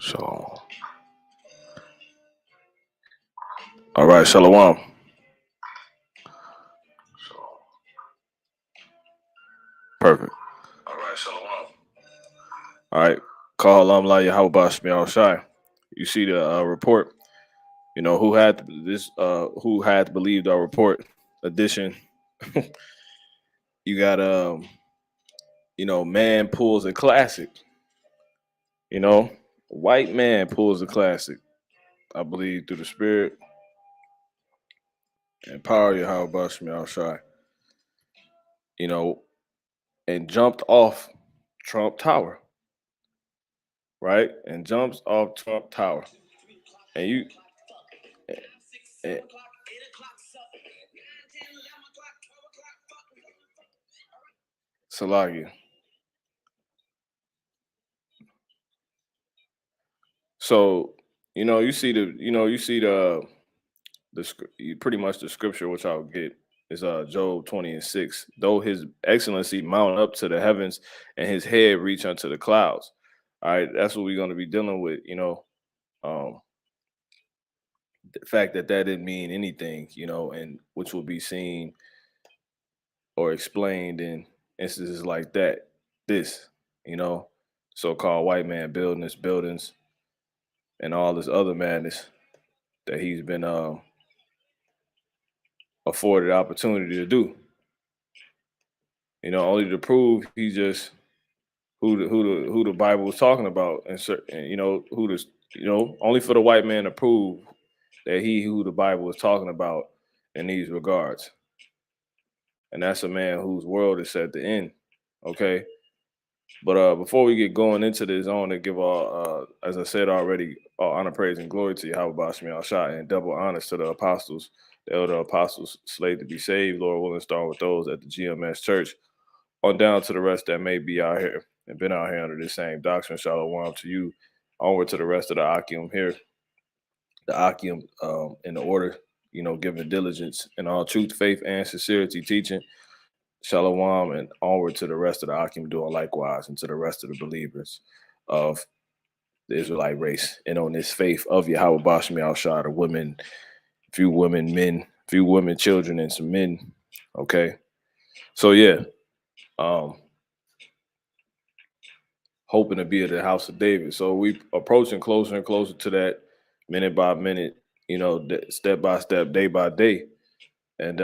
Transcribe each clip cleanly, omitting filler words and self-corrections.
So, all right, Shalom. Perfect. All right, Shalom. All right. Call La Yahweh Shmiel Shai. You see the report. You know who had this? Who had believed our report? Edition. You got man pulls a classic. You know, white man pulls a classic. I believe through the spirit and power of Yahweh Shmiel Shai. You know, and jumped off Trump Tower, right? And jumps off Trump Tower, and you. And, Salagia. So pretty much the scripture which I'll get is Job 20:6. Though his excellency mount up to the heavens and his head reach unto the clouds. All right, that's what we're going to be dealing with. The fact that didn't mean anything, and which will be seen or explained in instances like that. This, so-called white man building his buildings and all this other madness that he's been afforded opportunity to do. Only to prove he's just who the Bible was talking about, and who this, only for the white man to prove that he who the Bible was talking about in these regards. And that's a man whose world is at the end. Okay. But before we get going into this, I want to give all, as I said already, all honor, praise, and glory to Yahweh Bashmi Al-Shah, and double honors to the apostles, the elder apostles, slated to be saved, Lord willing, start with those at the GMS Church, on down to the rest that may be out here and been out here under this same doctrine. Shalom to you, onward to the rest of the Akim here, the Akim in the order, giving diligence in all truth, faith, and sincerity teaching. Shalom, and onward to the rest of the Akim doing likewise, and to the rest of the believers of the Israelite race and on this faith of Yahweh Bashmi Al-Shah, the women, few women, men, few women, children, and some men. Okay. So yeah. Hoping to be at the house of David. So we approaching closer and closer to that, minute by minute, step by step, day by day. And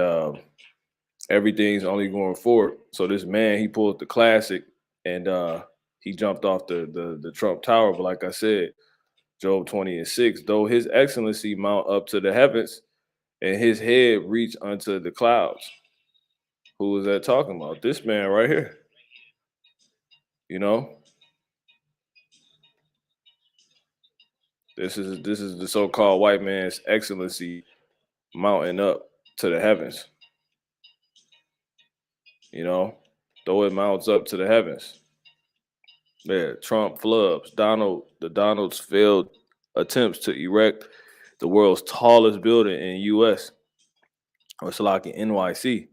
everything's only going forward. So this man, he pulled the classic, and he jumped off the Trump Tower. But like I said, Job 20:6, though his excellency mount up to the heavens and his head reach unto the clouds. Who is that talking about? This man right here. This is the so-called white man's excellency mounting up to the heavens. Though it mounts up to the heavens. Yeah, Trump flubs. The Donald's failed attempts to erect the world's tallest building in U.S. or it's like in NYC.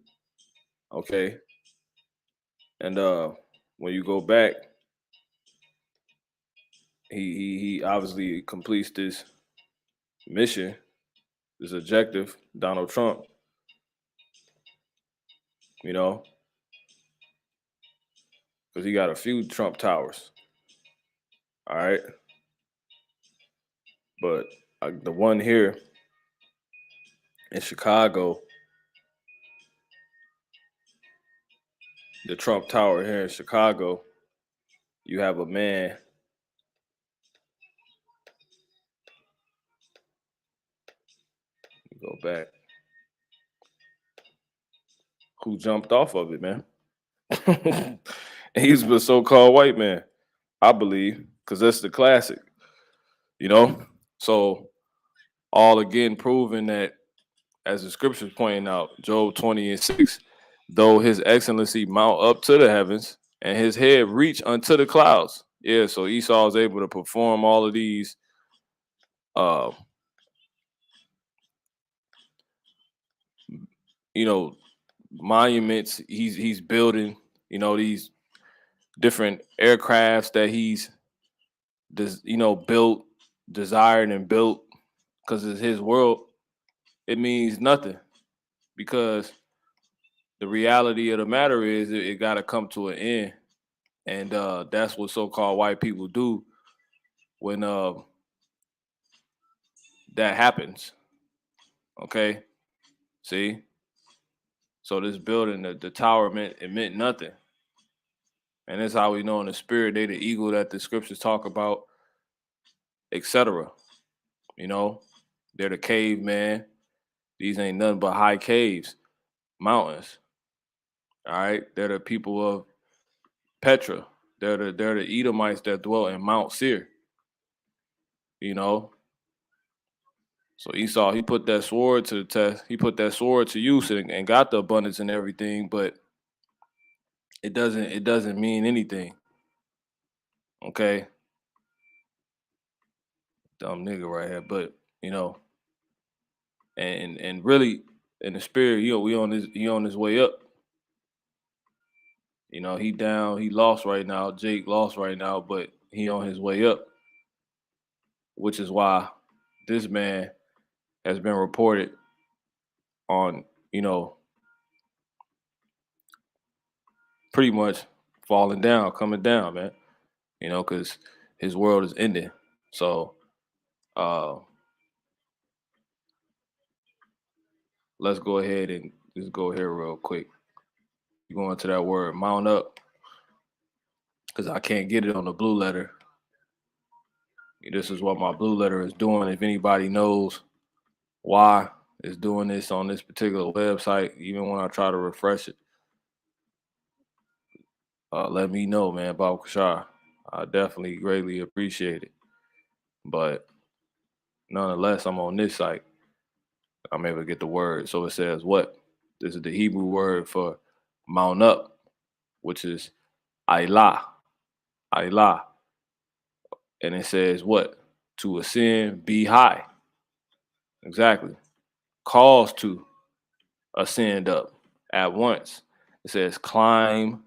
Okay. And when you go back, he obviously completes this mission, this objective, Donald Trump. Because he got a few Trump towers. All right. But the one here in Chicago, the Trump Tower here in Chicago, you have a man go back, who jumped off of it, man. He's the so-called white man, I believe, because that's the classic, you know. So all again proving that, as the scriptures pointing out, Job 20:6, though his excellency mount up to the heavens and his head reach unto the clouds. Yeah, so Esau is able to perform all of these uh you know monuments he's building, these different aircrafts that he's built, desired and built because it's his world. It means nothing because the reality of the matter is it got to come to an end. And that's what so-called white people do when that happens. Okay, see, so this building, the tower meant nothing. And that's how we know in the spirit they the eagle that the scriptures talk about, etc. You know, they're the caveman. These ain't nothing but high caves, mountains. All right, they're the people of Petra. They're the Edomites that dwell in Mount Seir. You know, so Esau he put that sword to the test. He put that sword to use and got the abundance and everything, but it doesn't mean anything. Okay, dumb nigga right here, but you know, and really in the spirit, he on his way up. He down, he lost right now. Jake lost right now, but he on his way up, which is why this man has been reported on, pretty much falling down, coming down, man. Because his world is ending. So uh let's go ahead and just go here real quick. You go into that word mount up because I can't get it on the blue letter. This is what my blue letter is doing. If anybody knows why it's doing this on this particular website, even when I try to refresh it, let me know, man. Bob Kashar. I definitely greatly appreciate it. But nonetheless, I'm on this site. I'm able to get the word. So it says what? This is the Hebrew word for mount up, which is Ailah. Ailah. And it says what? To ascend, be high. Exactly. Calls to ascend up at once. It says climb.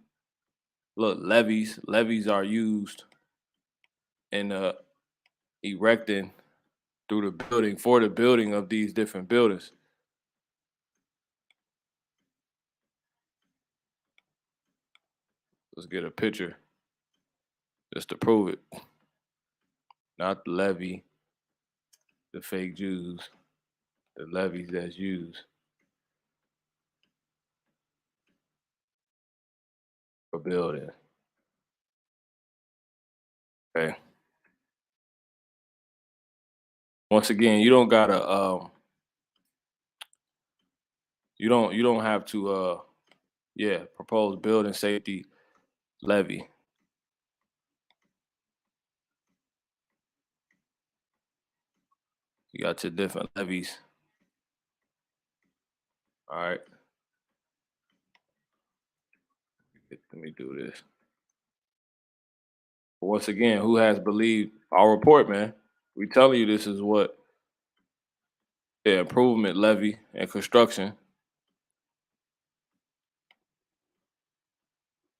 Look, levees. Levees are used in erecting through the building for the building of these different buildings. Let's get a picture just to prove it. Not the levee, the fake Jews, the levees that's used for building. Okay. Once again, you don't gotta you don't have to propose building safety levy. You got your different levies. All right. Let me do this. Once again, who has believed our report, man? We telling you this is what the improvement levy and construction.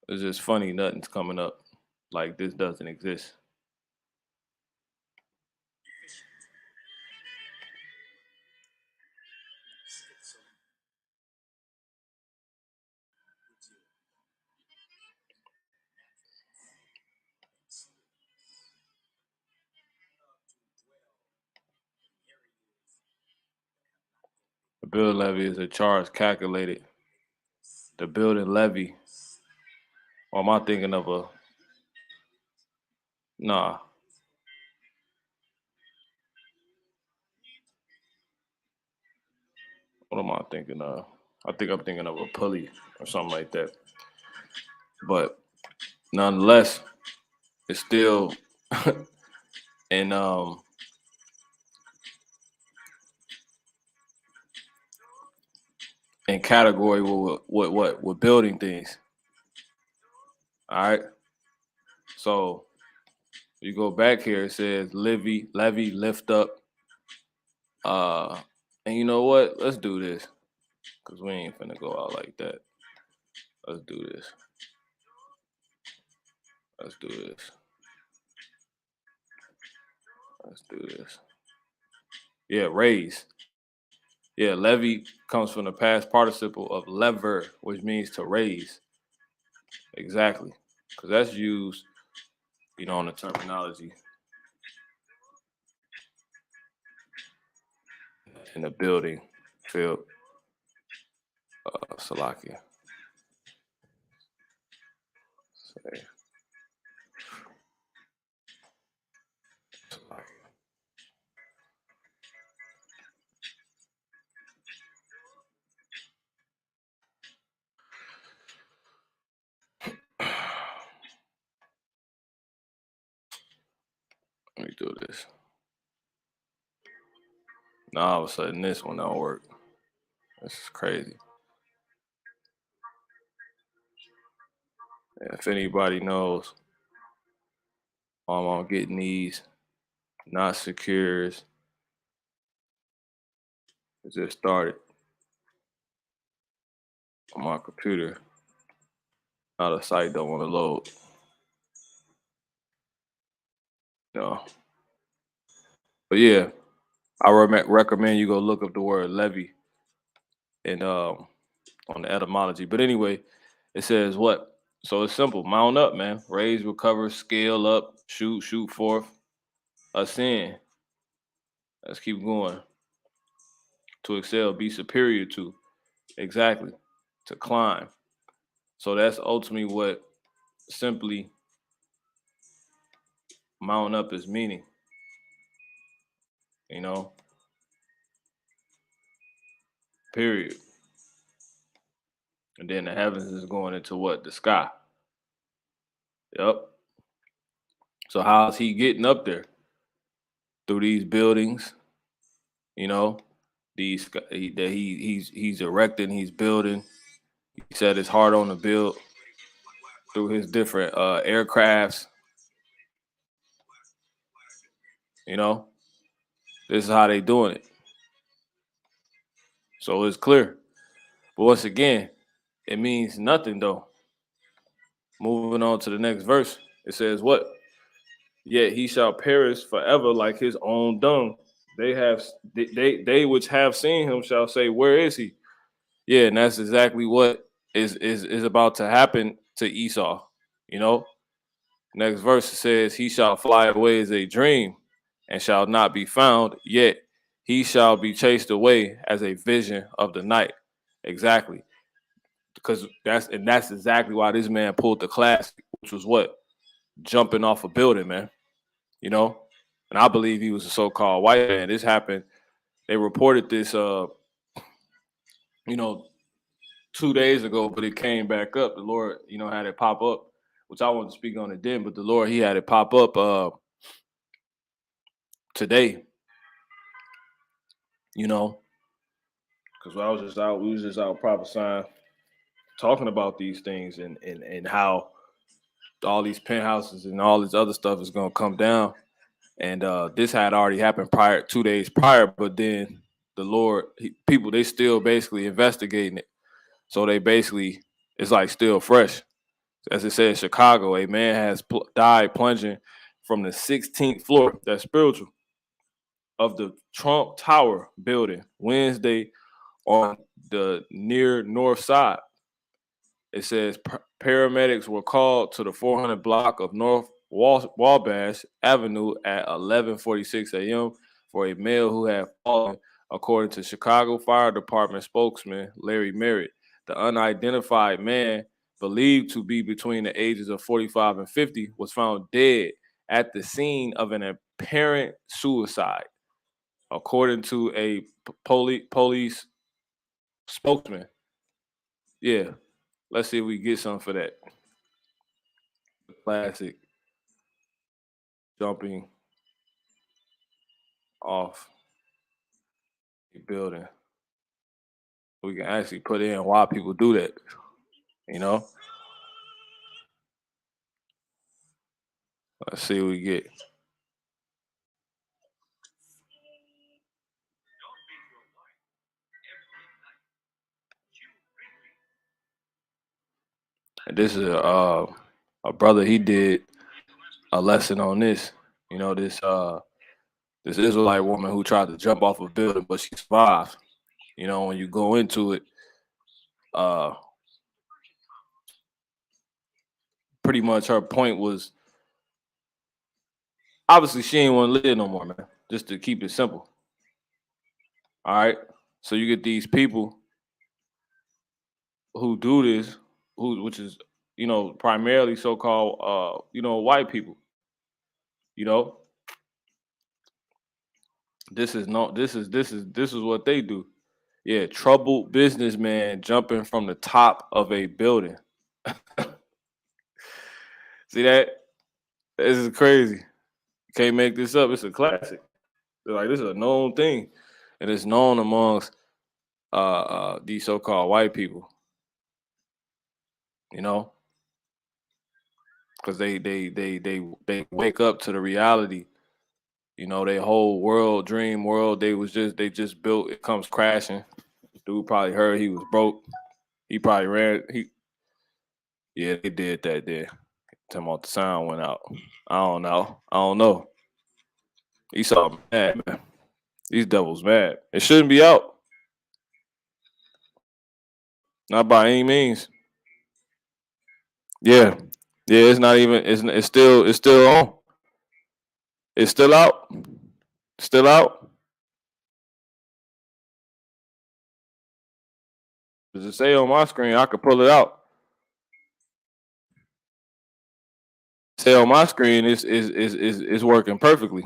It's just funny, nothing's coming up. Like this doesn't exist. The building levy is a charge calculated. The building levy. Or am I thinking of a nah? What am I thinking of? I think I'm thinking of a pulley or something like that. But nonetheless, it's still in in category with building things. All right. So you go back here, it says levy, lift up. And you know what? Let's do this. Because we ain't finna go out like that. Let's do this. Let's do this. Let's do this. Yeah, raise. Yeah, levy comes from the past participle of lever, which means to raise. Exactly. Because that's used, in the terminology in the building field. Salakia. Say. Salakia. Let me do this. Now all of a sudden this one don't work. This is crazy. If anybody knows, I'm getting these not secures. It just started on my computer. Now the site don't want to load. No. But yeah, I recommend you go look up the word levy and on the etymology. But anyway, it says what? So it's simple. Mount up, man. Raise, recover, scale up, shoot forth, ascend. Let's keep going. To excel, be superior to. Exactly. To climb. So that's ultimately what simply mount up is meaning. Period. And then the heavens is going into what? The sky. Yep. So how's he getting up there? Through these buildings, these that he's erecting, he's building. He set his heart on the build through his different aircrafts. This is how they doing it. So it's clear. But once again, it means nothing though. Moving on to the next verse, it says what? Yet he shall perish forever like his own dung. They which have seen him shall say, where is he? Yeah, and that's exactly what is about to happen to Esau. Next verse says, he shall fly away as a dream and shall not be found, yet he shall be chased away as a vision of the night. Exactly. Because that's exactly why this man pulled the class, which was what? Jumping off a building, man. And I believe he was a so-called white man. This happened. They reported this 2 days ago, but it came back up. The Lord, had it pop up, which I wanted to speak on it then, but the Lord, he had it pop up today. Because we was just out prophesying, talking about these things and how all these penthouses and all this other stuff is gonna come down. And this had already happened 2 days prior, but then the Lord, people, they still basically investigating it. So they basically, it's like still fresh. As it says, Chicago, a man has died plunging from the 16th floor, that's spiritual, of the Trump Tower building Wednesday on the near north side. It says paramedics were called to the 400 block of North Wabash Avenue at 11:46 a.m. for a male who had fallen, according to Chicago Fire Department spokesman Larry Merritt. The unidentified man, believed to be between the ages of 45 and 50, was found dead at the scene of an apparent suicide, according to a police spokesman. Yeah, let's see if we get something for that. Classic jumping off a building. We can actually put in why people do that. You know, let's see what we get. And this is a brother. He did a lesson on this. You know, this Israelite woman who tried to jump off a building, but she survived. You know, when you go into it, uh, pretty much her point was obviously she ain't want to live no more, man. Just to keep it simple. All right. So you get these people who do this, which is primarily so-called white people. You know, this is what they do. Yeah, troubled businessman jumping from the top of a building. See that? This is crazy. Can't make this up. It's a classic. Like this is a known thing, and it's known amongst these so-called white people. You know, because they wake up to the reality. You know, their whole world, dream world, they just built. It comes crashing. Dude probably heard he was broke. He probably ran. Yeah, they did that there. Tell me about the sound went out. I don't know. I don't know. Esau mad, man. These devils mad. It shouldn't be out. Not by any means. Yeah. Yeah, it's not even it's still on. It's still out. Still out. Does it say on my screen? I could pull it out. Say on my screen is working perfectly.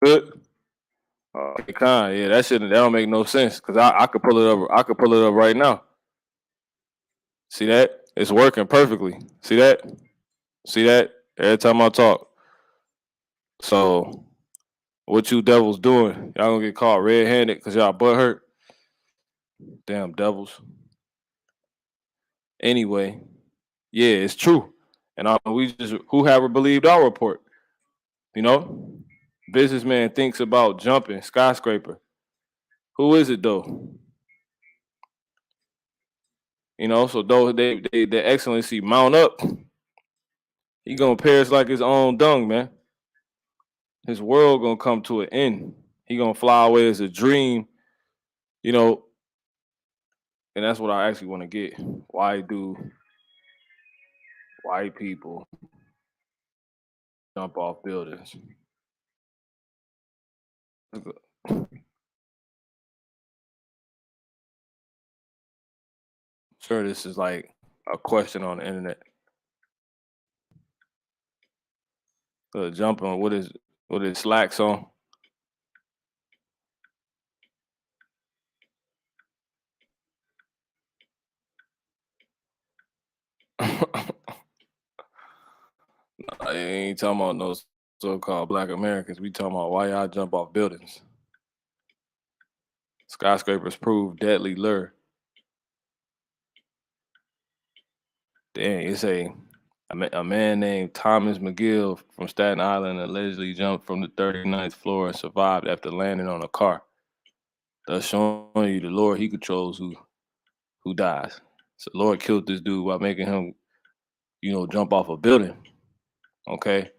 Good. Yeah, that don't make no sense because I could pull it up. I could pull it up right now. See that? It's working perfectly. See that? See that? Every time I talk. So what you devils doing? Y'all gonna get caught red-handed because y'all butt hurt. Damn devils. Anyway, yeah, it's true. And we just whoever believed our report. You know, businessman thinks about jumping skyscraper. Who is it though? You know, so though the excellency mount up, he gonna perish like his own dung, man. His world gonna come to an end. He gonna fly away as a dream, you know, and that's what I actually want to get. Why do white people jump off buildings? Sure, this is like a question on the internet. Jumping, what is slacks on? I ain't talking about no so-called Black Americans. We talking about why y'all jump off buildings. Skyscrapers prove deadly lure. Dang, it's a man named Thomas McGill from Staten Island allegedly jumped from the 39th floor and survived after landing on a car. Thus showing you the Lord, he controls who dies. So the Lord killed this dude by making him, jump off a building. Okay.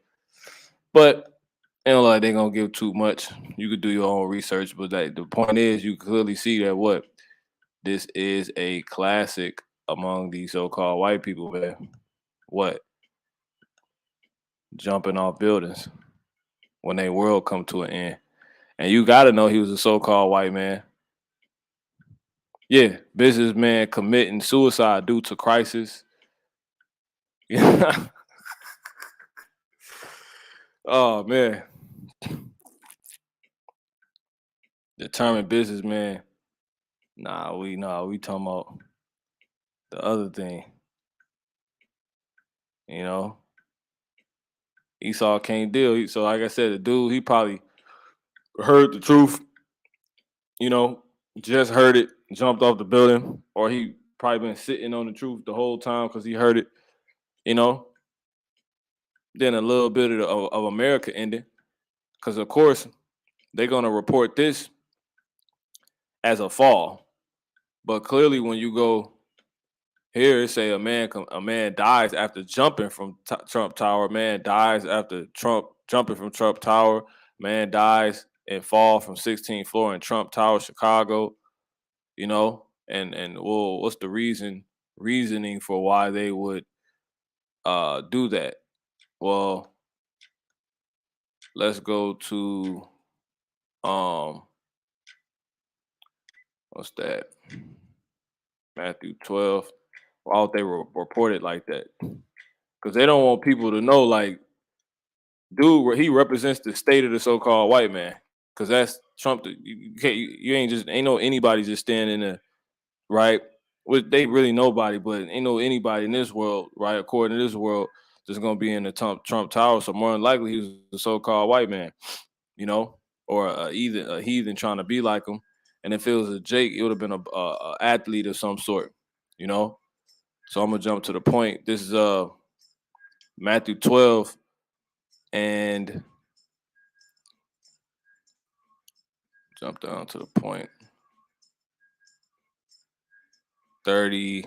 But like they're gonna give too much. You could do your own research, but the point is you clearly see that this is a classic among these so-called white people, man. What? Jumping off buildings when their world come to an end. And you gotta know he was a so-called white man. Yeah, businessman committing suicide due to crisis. Yeah. Oh man. Determined businessman. Nah, we talking about the other thing. You know, Esau can't deal. So like I said, the dude, he probably heard the truth. You know, just heard it, jumped off the building, or he probably been sitting on the truth the whole time because he heard it. You know, then a little bit of America ending, because of course they're gonna report this as a fall, but clearly when you go here, it say a man dies after jumping from Trump Tower. Man dies after Trump jumping from Trump Tower. Man dies and fall from 16th floor in Trump Tower, Chicago. You know, and well, what's the reasoning for why they would do that? Well, let's go to um what's that? Matthew 12. Why would they report it like that? Because they don't want people to know, like, dude, he represents the state of the so-called white man. Because that's Trump. You can't, you ain't just ain't no anybody just standing there, right? Well, they really nobody, but ain't no anybody in this world, right? According to this world, that's gonna be in the Trump Tower. So more than likely, he was the so-called white man, you know, or a heathen trying to be like him. And if it was a Jake, it would have been a athlete of some sort, you know. So I'm gonna jump to the point. This is Matthew 12 and jump down to the point 30.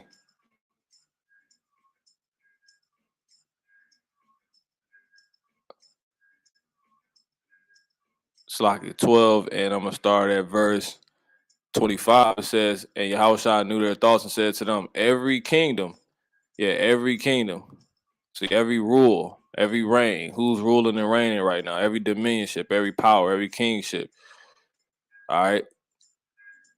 Slock 12, and I'm gonna start at verse 25. It says, and Yahushua knew their thoughts and said to them, every kingdom, every kingdom, see, every rule, every reign, who's ruling and reigning right now, every dominionship, every power, every kingship, all right,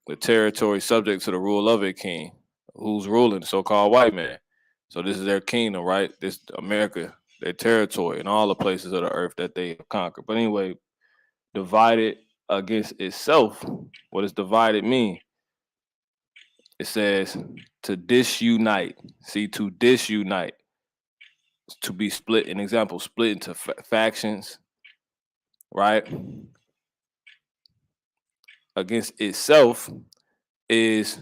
the territory subject to the rule of a king, who's ruling, the so-called white man. So this is their kingdom, right? This America, their territory, and all the places of the earth that they have conquered. But anyway, divided against itself. What does divided mean? It says to disunite. See, to disunite, to be split. An example, split into factions, right? Against itself is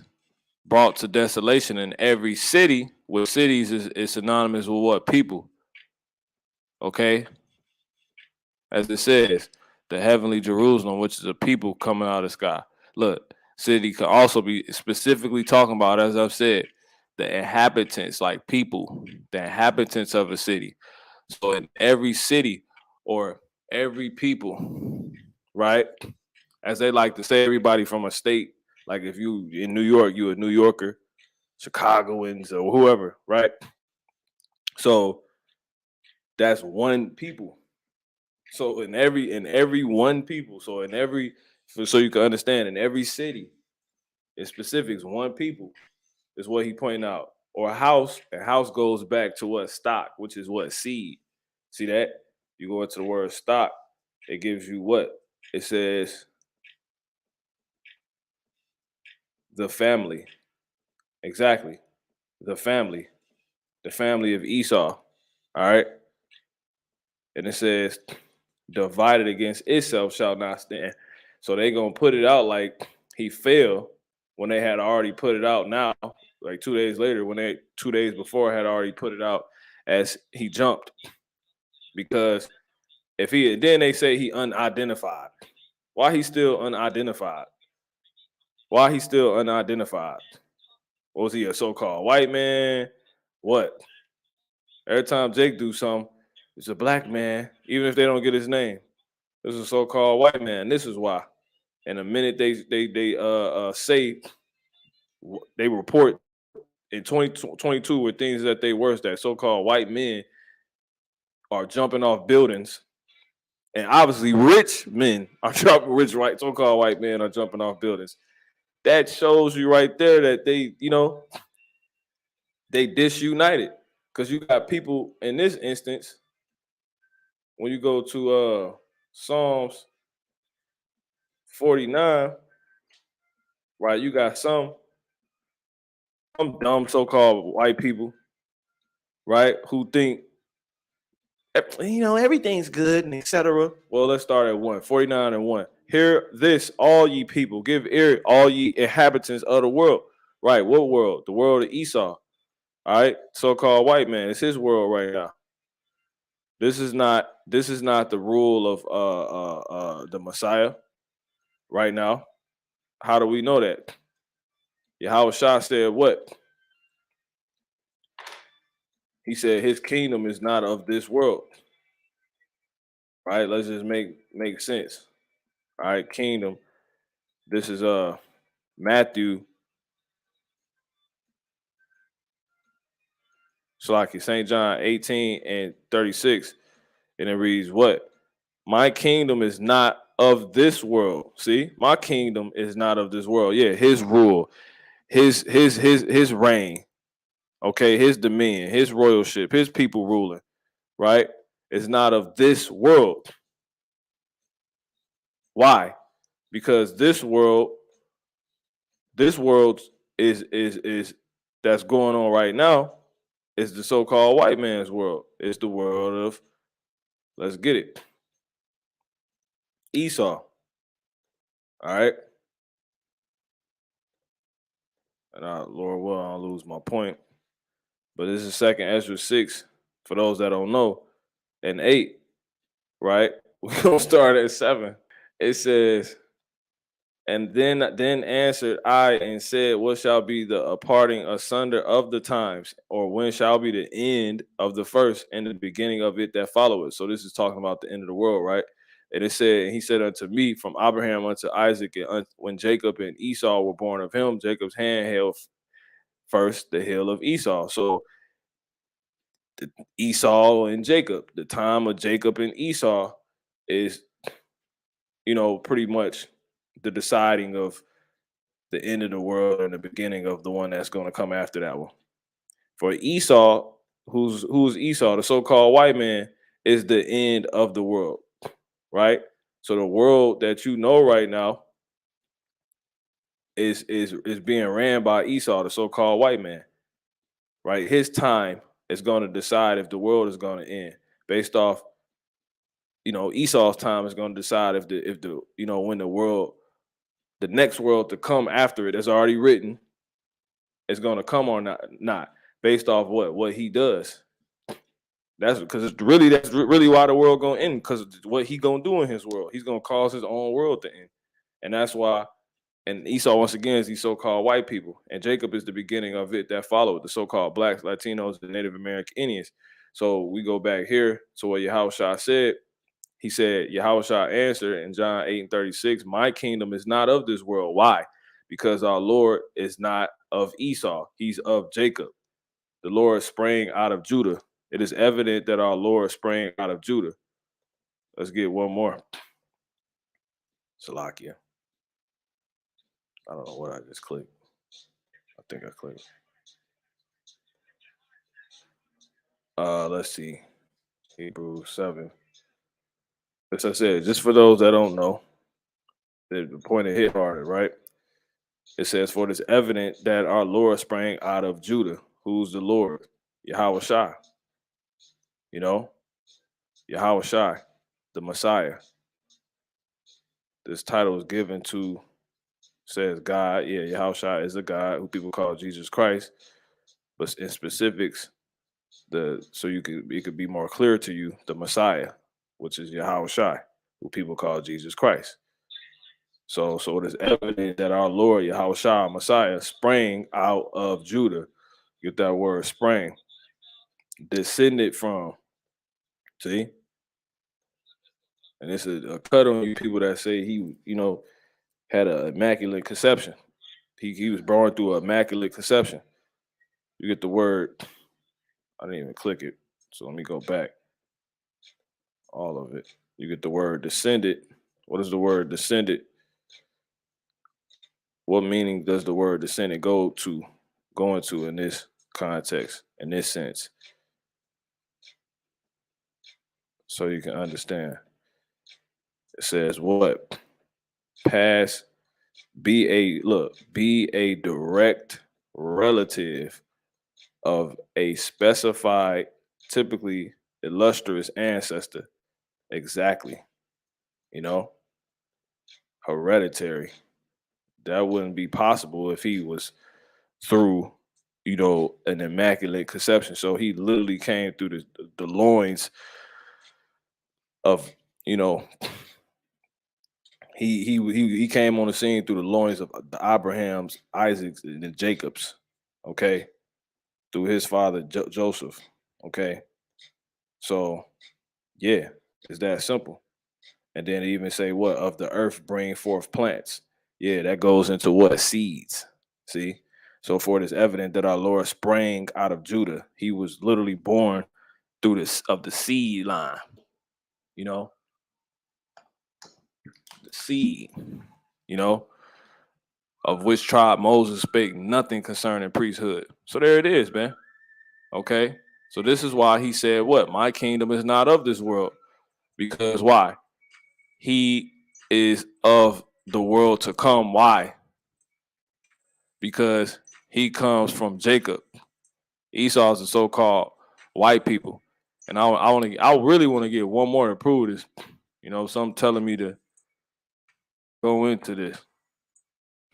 brought to desolation in every city. With cities is synonymous with what? People. Okay? As it says, the heavenly Jerusalem, which is a people coming out of the sky. Look, city could also be specifically talking about, as I've said, the inhabitants, like people, the inhabitants of a city. So in every city or every people, right? As they like to say, everybody from a state, like if you in New York, you a New Yorker, Chicagoans or whoever, right? So that's one people. So in every one people, so in every so you can understand, in every city, in specifics, one people is what he pointed out. Or a house goes back to what? Stock, which is what? Seed. See that? You go into the word stock, it gives you what? It says the family. Exactly. The family. The family of Esau. All right. And it says, divided against itself shall not stand. So they gonna put it out like he fell when they had already put it out now, like 2 days later, when they 2 days before had already put it out as he jumped. Because if he then they say he unidentified. Why he still unidentified? Why he still unidentified? Was he a so-called white man? What? Every time Jake do something, it's a black man, even if they don't get his name. This is a so-called white man. This is why. And the minute they say they report in 2022 with things that they worse, that so-called white men are jumping off buildings, and obviously rich men are jumping rich white so-called white men are jumping off buildings. That shows you right there that they disunited, because you got people in this instance. When you go to Psalms 49, right? You got some dumb so-called white people, right, who think everything's good and etc. Well, let's start at 149 and 1. Hear this, all ye people, give ear, all ye inhabitants of the world. Right, what world? The world of Esau. All right, so-called white man. It's his world right now. This is not the rule of the Messiah right now. How do we know that? Yahweh Shah said what? He said his kingdom is not of this world. Right? Let's just make sense. All right, kingdom. This is Matthew Salaki, St. John 18 and 36. And it reads what? My kingdom is not of this world. See, my kingdom is not of this world. Yeah, his rule, his reign, okay, his dominion, his royalship, his people ruling, right? Is not of this world. Why? Because this world is that's going on right now is the so-called white man's world. It's the world of, let's get it, Esau. All right. And Lord will, I'll lose my point. But this is second Ezra 6, for those that don't know, and 8, right? We're gonna start at 7. It says, and then answered I and said, what shall be the parting asunder of the times, or when shall be the end of the first and the beginning of it that followeth? So this is talking about the end of the world, right? And it said, and he said unto me, from Abraham unto Isaac, and when Jacob and Esau were born of him, Jacob's hand held first the hill of Esau. So Esau and Jacob, the time of Jacob and Esau is, pretty much the deciding of the end of the world and the beginning of the one that's going to come after that one. For Esau, who's Esau, the so-called white man, is the end of the world, right? So the world that you know right now is being ran by Esau, the so-called white man, right? His time is going to decide if the world is going to end based off, Esau's time is going to decide if the when the next world to come after it is already written is going to come or not based off what he does. That's really why the world gonna end, because what he gonna do in his world. He's gonna cause his own world to end, and that's why. And Esau once again is these so-called white people, and Jacob is the beginning of it that followed the so-called blacks, Latinos, the Native American Indians. So we go back here to what Yahushua said. He said, Yahushua answered in John 8 and 36, my kingdom is not of this world. Why? Because our Lord is not of Esau. He's of Jacob. The Lord sprang out of Judah. It is evident that our Lord sprang out of Judah. Let's get one more. Salakia. I don't know what I just clicked. I think I clicked. Let's see. Hebrews 7. As I said, just for those that don't know, the point it hit harder, right? It says, for it is evident that our Lord sprang out of Judah. Who's the Lord? Yahweh Shai. Yahweh Shai, the Messiah. This title is given to, says God. Yeah, Yahweh Shai is a God who people call Jesus Christ. But in specifics, so it could be more clear to you, the Messiah, which is Yahweh Shai, who people call Jesus Christ. So it is evident that our Lord Yahweh Shai, Messiah, sprang out of Judah. Get that word sprang. Descended from. See? And this is a cut on you people that say he, had an immaculate conception. He was born through an immaculate conception. You get the word. I didn't even click it. So let me go back. All of it. You get the word descended. What is the word descended? What meaning does the word descended go into in this context, in this sense? So you can understand. It says what? pass, be a direct relative of a specified, typically illustrious ancestor. Exactly. You know, hereditary. That wouldn't be possible if he was through, an immaculate conception. So he literally came through the loins of, you know, he came on the scene through the loins of the Abrahams, Isaacs, and the Jacobs. Okay, through his father Joseph. Okay, so yeah, it's that simple. And then even say what of the earth bring forth plants. Yeah, that goes into what seeds. See, so for it is evident that our Lord sprang out of Judah. He was literally born through this of the seed line. You know, the seed. You know, of which tribe Moses spake nothing concerning priesthood. So there it is, man. Okay. So this is why he said, what? My kingdom is not of this world. Because why? He is of the world to come. Why? Because he comes from Jacob. Esau is the so-called white people. And I really want to get one more to prove this. Some telling me to go into this.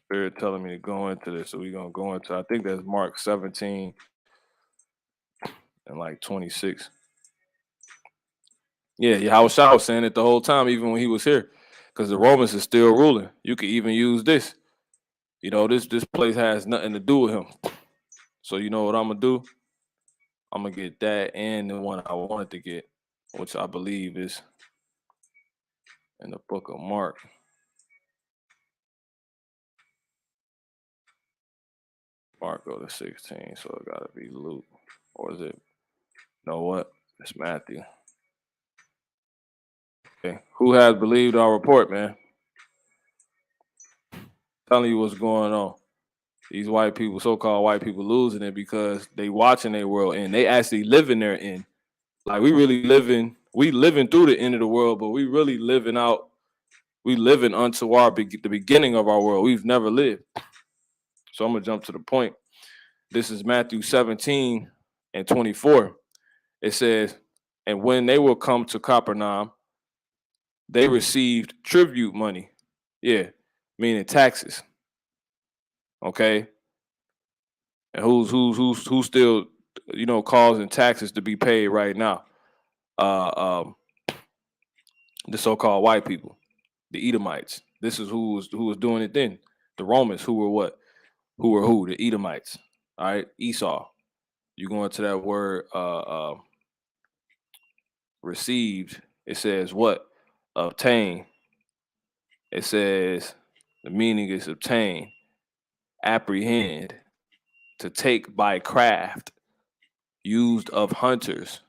Spirit telling me to go into this. So we're gonna go into, I think that's Mark 17 and like 26. Yeah, Yahushua was saying it the whole time, even when he was here, because the Romans is still ruling. You could even use this. This place has nothing to do with him. So you know what I'm gonna do? I'm gonna get that and the one I wanted to get, which I believe is in the book of Mark. Mark go to 16, so it gotta be Luke. Or is it? Know what? It's Matthew. Okay. Who has believed our report, man? Telling you what's going on. These white people, so-called white people, losing it because they watching their world and they actually living their end. Like we living through the end of the world, but we really living unto the beginning of our world. We've never lived. So I'm gonna jump to the point. This is Matthew 17 and 24. It says, and when they will come to Capernaum, they received tribute money. Yeah, meaning taxes. Okay. And who's still, causing taxes to be paid right now? The so-called white people, the Edomites. This is who was doing it then. The Romans, who were what? Who were who? The Edomites. All right, Esau. You go into that word received. It says what? Obtain. It says the meaning is obtain, apprehend, to take by craft, used of hunters.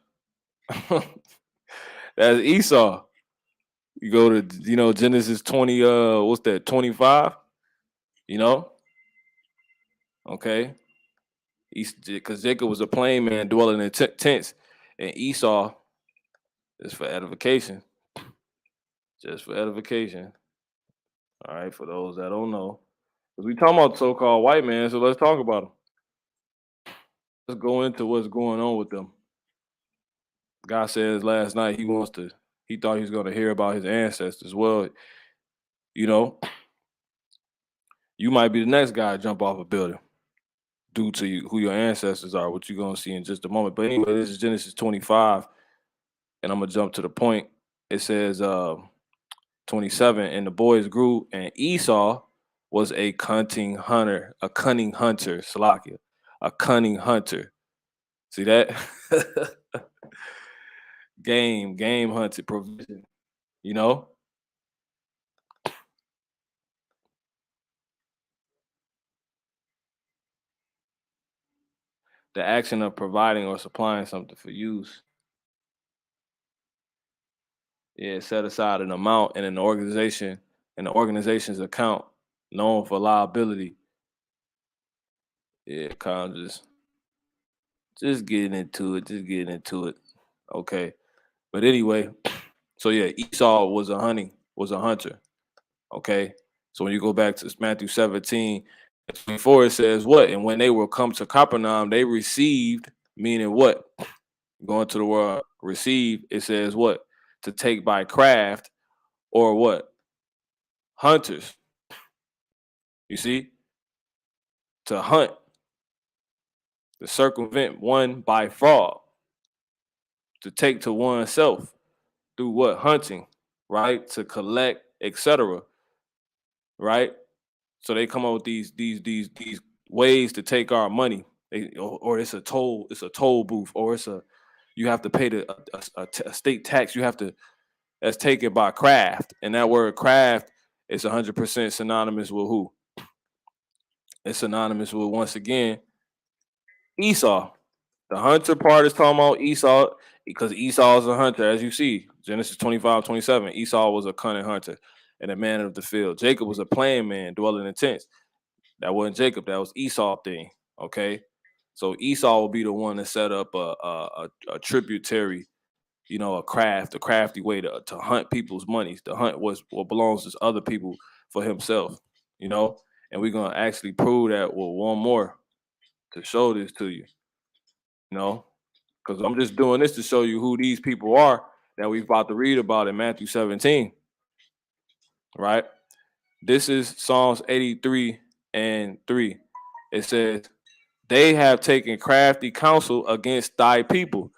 That's Esau. You go to, Genesis 20, what's that, 25? Okay. Because Jacob was a plain man dwelling in tents, and Esau is for edification. Just for edification. All right, for those that don't know. Because we talking about so-called white man, so let's talk about them. Let's go into what's going on with them. God says last night he thought he was going to hear about his ancestors. Well, you might be the next guy to jump off a building due to who your ancestors are, which you're going to see in just a moment. But anyway, this is Genesis 25, and I'm going to jump to the point. It says 27, and the boys grew, and Esau was a cunning hunter, Salakia, a cunning hunter. See that? game hunted, provision, the action of providing or supplying something for use. Yeah, set aside an amount in the organization's account known for liability. Yeah, kind of just getting into it. Okay. But anyway, so yeah, Esau was a hunter. Okay. So when you go back to Matthew 17:24, it says what? And when they will come to Capernaum, they received, meaning what? Going to the word receive, it says what? To take by craft or what? Hunters. You see? To hunt, to circumvent one by fraud, to take to oneself through what? Hunting, right? To collect, etc. Right? So they come up with these ways to take our money. Or it's a toll booth, or you have to pay a state tax. You have to that's taken by craft, and that word craft is 100% synonymous with who? It's synonymous with, once again, Esau. The hunter part is talking about Esau, because Esau is a hunter, as you see, Genesis 25:27. Esau was a cunning hunter and a man of the field. Jacob was a plain man dwelling in tents. That wasn't Jacob, that was Esau thing. Okay. So Esau will be the one to set up a tributary, a crafty way to hunt people's monies, to hunt what belongs to other people for himself, and we're gonna actually prove that with one more to show this to you, because I'm just doing this to show you who these people are that we're about to read about in Matthew 17, right? This is Psalms 83:3. It says, they have taken crafty counsel against thy people.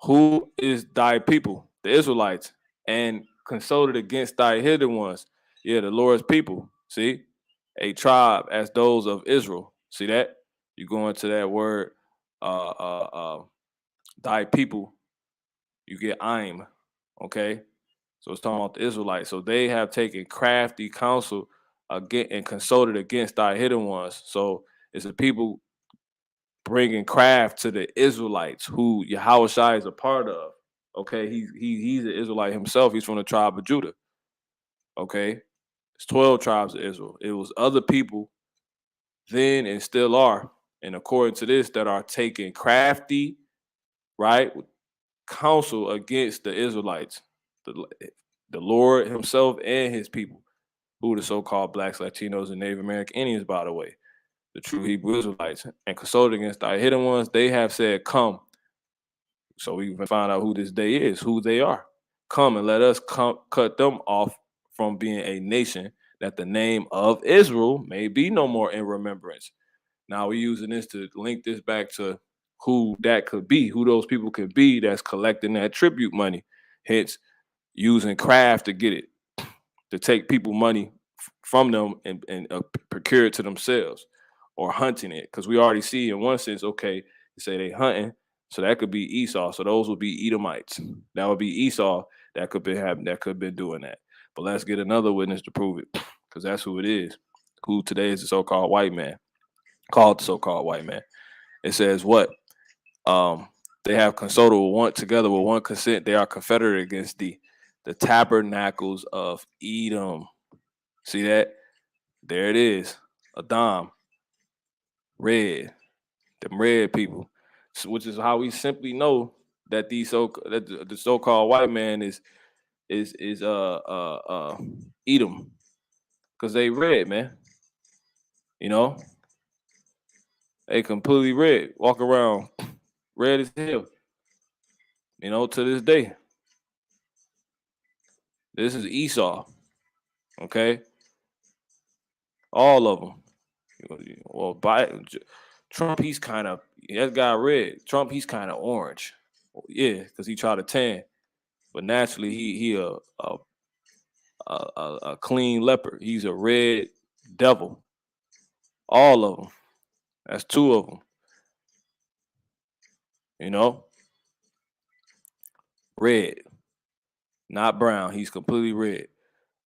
Who is thy people? The Israelites. And consulted against thy hidden ones. Yeah, the Lord's people. See? A tribe as those of Israel. See that? You go into that word, thy people, you get I'm. Okay? So it's talking about the Israelites. So they have taken crafty counsel again and consulted against thy hidden ones. So it's the people bringing craft to the Israelites, who Yahushua is a part of. Okay, he's an Israelite himself. He's from the tribe of Judah. Okay, it's 12 tribes of Israel. It was other people then and still are, and according to this, that are taking crafty, right, counsel against the Israelites, the Lord himself and his people, who are the so-called blacks, Latinos, and Native American Indians, by the way, the true Hebrew Israelites, and consulted against thy hidden ones. They have said, come. So we can find out who this day is, who they are. Come and let us cut them off from being a nation, that the name of Israel may be no more in remembrance. Now we're using this to link this back to who that could be, who those people could be that's collecting that tribute money. Hence, using craft to get it, to take people money from them and procure it to themselves, or hunting it. Because we already see in one sense, okay, you say they hunting, so that could be Esau. So those would be Edomites. That would be Esau that could have been doing that. But let's get another witness to prove it, because that's who it is. Who today is the so-called white man, called the so-called white man. It says what? They have consulted together with one consent. They are confederate against the tabernacles of Edom. See that? There it is. Adam. Red. Them red people. So, which is how we simply know that the so-called white man is Edom. Because they red, man. They completely red. Walk around red as hell. To this day. This is Esau. Okay? All of them. Well, Trump, he's kind of, that guy red. Trump, he's kind of orange. Yeah, because he tried to tan. But naturally, he a clean leopard. He's a red devil. All of them. That's two of them. Red, not brown. He's completely red.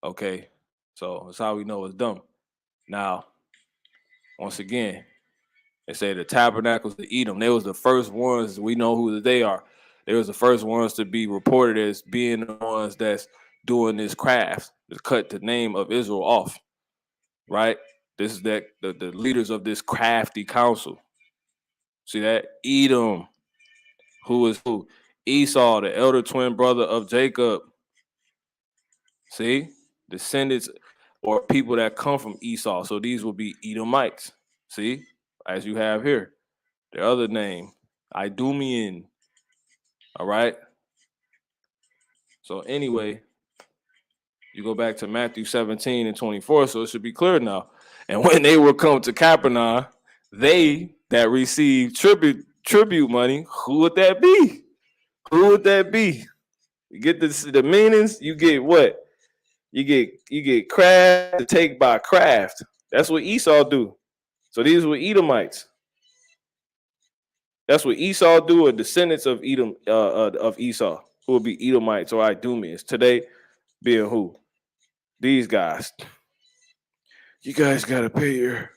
Okay, so that's how we know it's dumb. Now, once again, they say the tabernacles of Edom. They was the first ones. We know who they are. They was the first ones to be reported as being the ones that's doing this craft to cut the name of Israel off. Right? This is the leaders of this crafty council. See that? Edom, who is who? Esau, the elder twin brother of Jacob. See? Descendants. or people that come from Esau. So these will be Edomites. See, as you have here, their other name, Idumean. All right. So anyway, you go back to Matthew 17 and 24, so it should be clear now. And when they will come to Capernaum, they that receive tribute money, who would that be? Who would that be? You get the meanings, you get what? You get craft to take by craft. That's what Esau do. So these were Edomites. That's what Esau do, or descendants of Edom of Esau, who will be Edomites or Idumeans. Today being who? These guys. You guys gotta pay your,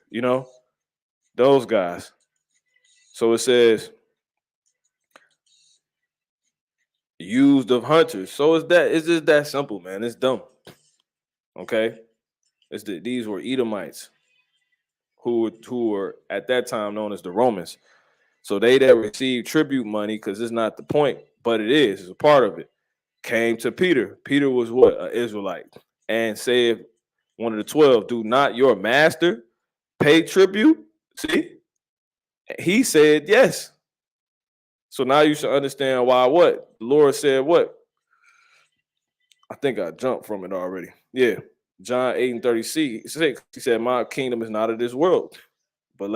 those guys. So it says used of hunters. So it's just that simple, man. It's dumb. Okay. These were Edomites who were at that time known as the Romans. So they that received tribute money, because it's not the point, but it is, it's a part of it, came to Peter. Peter was what? An Israelite. And said, one of the 12, do not your master pay tribute? See? He said yes. So now you should understand why what? The Lord said what? I think I jumped from it already. Yeah. John 8 and 36. He said, my kingdom is not of this world. But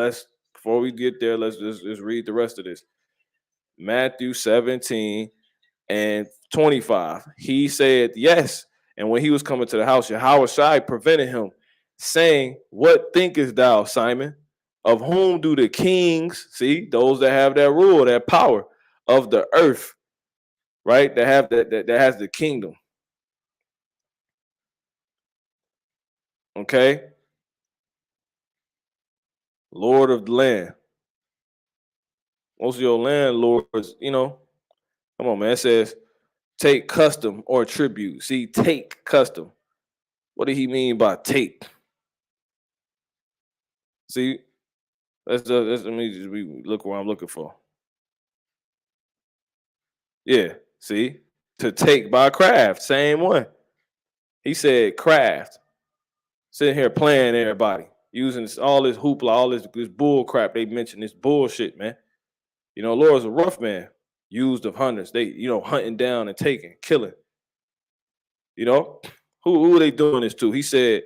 before we get there, let's just read the rest of this. Matthew 17 and 25. He said yes. And when he was coming to the house, Yahushua prevented him, saying, what thinkest thou, Simon? Of whom do the kings, see, those that have that rule, that power of the earth, right? That have that has the kingdom. Okay. Lord of the land. Most of your landlords, come on, man. It says take custom or tribute. See, take custom. What did he mean by take? See, let me just look what I'm looking for. Yeah, see, to take by craft, same one. He said craft. Sitting here playing everybody, using all this hoopla, all this bull crap they mentioned, this bullshit, man. Lord's a rough man, used of hunters. They, hunting down and taking, killing. Who are they doing this to? He said,